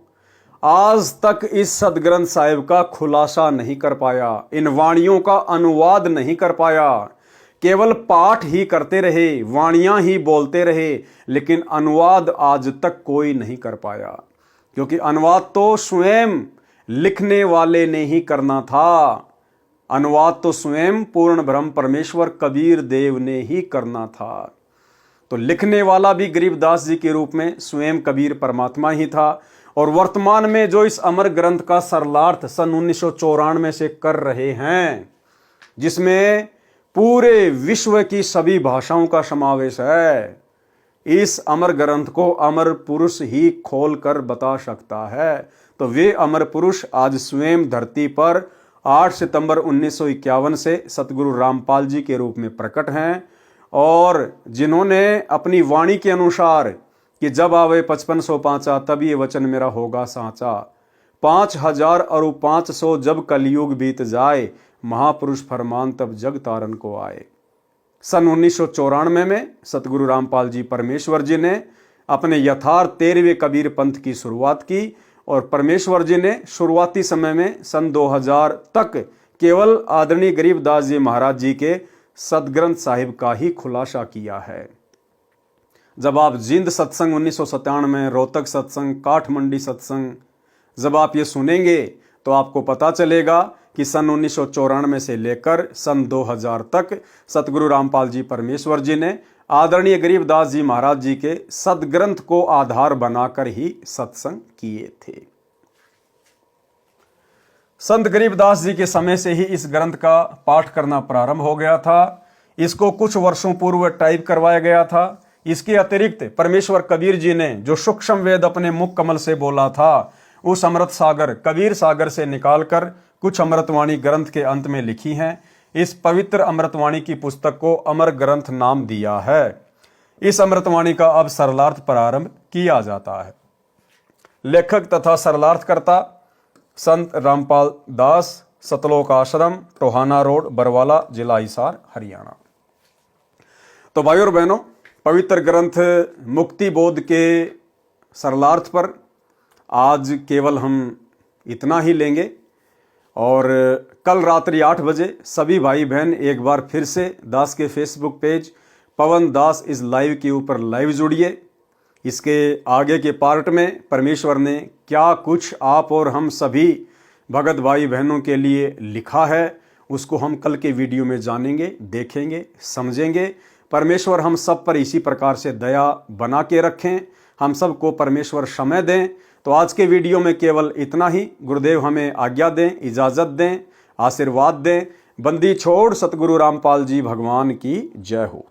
आज तक इस सदग्रंथ साहिब का खुलासा नहीं कर पाया, इन वाणियों का अनुवाद नहीं कर पाया। केवल पाठ ही करते रहे, वाणियां ही बोलते रहे, लेकिन अनुवाद आज तक कोई नहीं कर पाया, क्योंकि अनुवाद तो स्वयं लिखने वाले ने ही करना था। अनुवाद तो स्वयं पूर्ण ब्रह्म परमेश्वर कबीर देव ने ही करना था। तो लिखने वाला भी गरीबदास जी के रूप में स्वयं कबीर परमात्मा ही था। और वर्तमान में जो इस अमर ग्रंथ का सरलार्थ सन 1994 से कर रहे हैं, जिसमें पूरे विश्व की सभी भाषाओं का समावेश है, इस अमर ग्रंथ को अमर पुरुष ही खोल कर बता सकता है। तो वे अमर पुरुष आज स्वयं धरती पर 8 सितंबर 1951 से सतगुरु रामपाल जी के रूप में प्रकट हैं, और जिन्होंने अपनी वाणी के अनुसार कि जब आवे 5500 पांचा तब ये वचन मेरा होगा साचा, 5000 और 500 जब कलयुग बीत जाए, महापुरुष फरमान तब जग तारन को आए। सन 1994 में सतगुरु रामपाल जी परमेश्वर जी ने अपने यथार्थ 13वें कबीर पंथ की शुरुआत की, और परमेश्वर जी ने शुरुआती समय में सन 2000 तक केवल आदरणीय गरीबदास जी महाराज जी के सदग्रंथ साहिब का ही खुलासा किया है। जब आप जिंद सत्संग 1997 में, रोहतक सत्संग, काठमंडी सत्संग जब आप ये सुनेंगे तो आपको पता चलेगा कि सन 1994 से लेकर सन 2000 तक सतगुरु रामपाल जी परमेश्वर जी ने आदरणीय गरीबदास जी महाराज जी के सदग्रंथ को आधार बनाकर ही सत्संग किए थे। संत गरीबदास जी के समय से ही इस ग्रंथ का पाठ करना प्रारंभ हो गया था। इसको कुछ वर्षों पूर्व टाइप करवाया गया था। इसके अतिरिक्त परमेश्वर कबीर जी ने जो सूक्ष्म वेद अपने मुख कमल से बोला था, उस अमृत सागर कबीर सागर से निकालकर कुछ अमृतवाणी ग्रंथ के अंत में लिखी हैं। इस पवित्र अमृतवाणी की पुस्तक को अमर ग्रंथ नाम दिया है। इस अमृतवाणी का अब सरलार्थ प्रारंभ किया जाता है। लेखक तथा सरलार्थकर्ता संत रामपाल दास, सतलोक आश्रम, टोहाना रोड, बरवाला, जिला हिसार, हरियाणा। तो भाई और बहनों, पवित्र ग्रंथ मुक्ति बोध के सरलार्थ पर आज केवल हम इतना ही लेंगे और कल रात्रि 8 बजे सभी भाई बहन एक बार फिर से दास के फेसबुक पेज पवन दास इस लाइव के ऊपर लाइव जुड़िए। इसके आगे के पार्ट में परमेश्वर ने क्या कुछ आप और हम सभी भगत भाई बहनों के लिए लिखा है उसको हम कल के वीडियो में जानेंगे, देखेंगे, समझेंगे। परमेश्वर हम सब पर इसी प्रकार से दया बना के रखें, हम सबको परमेश्वर समय दें। तो आज के वीडियो में केवल इतना ही। गुरुदेव हमें आज्ञा दें, इजाज़त दें, आशीर्वाद दें। बंदी छोड़ सतगुरु रामपाल जी भगवान की जय हो।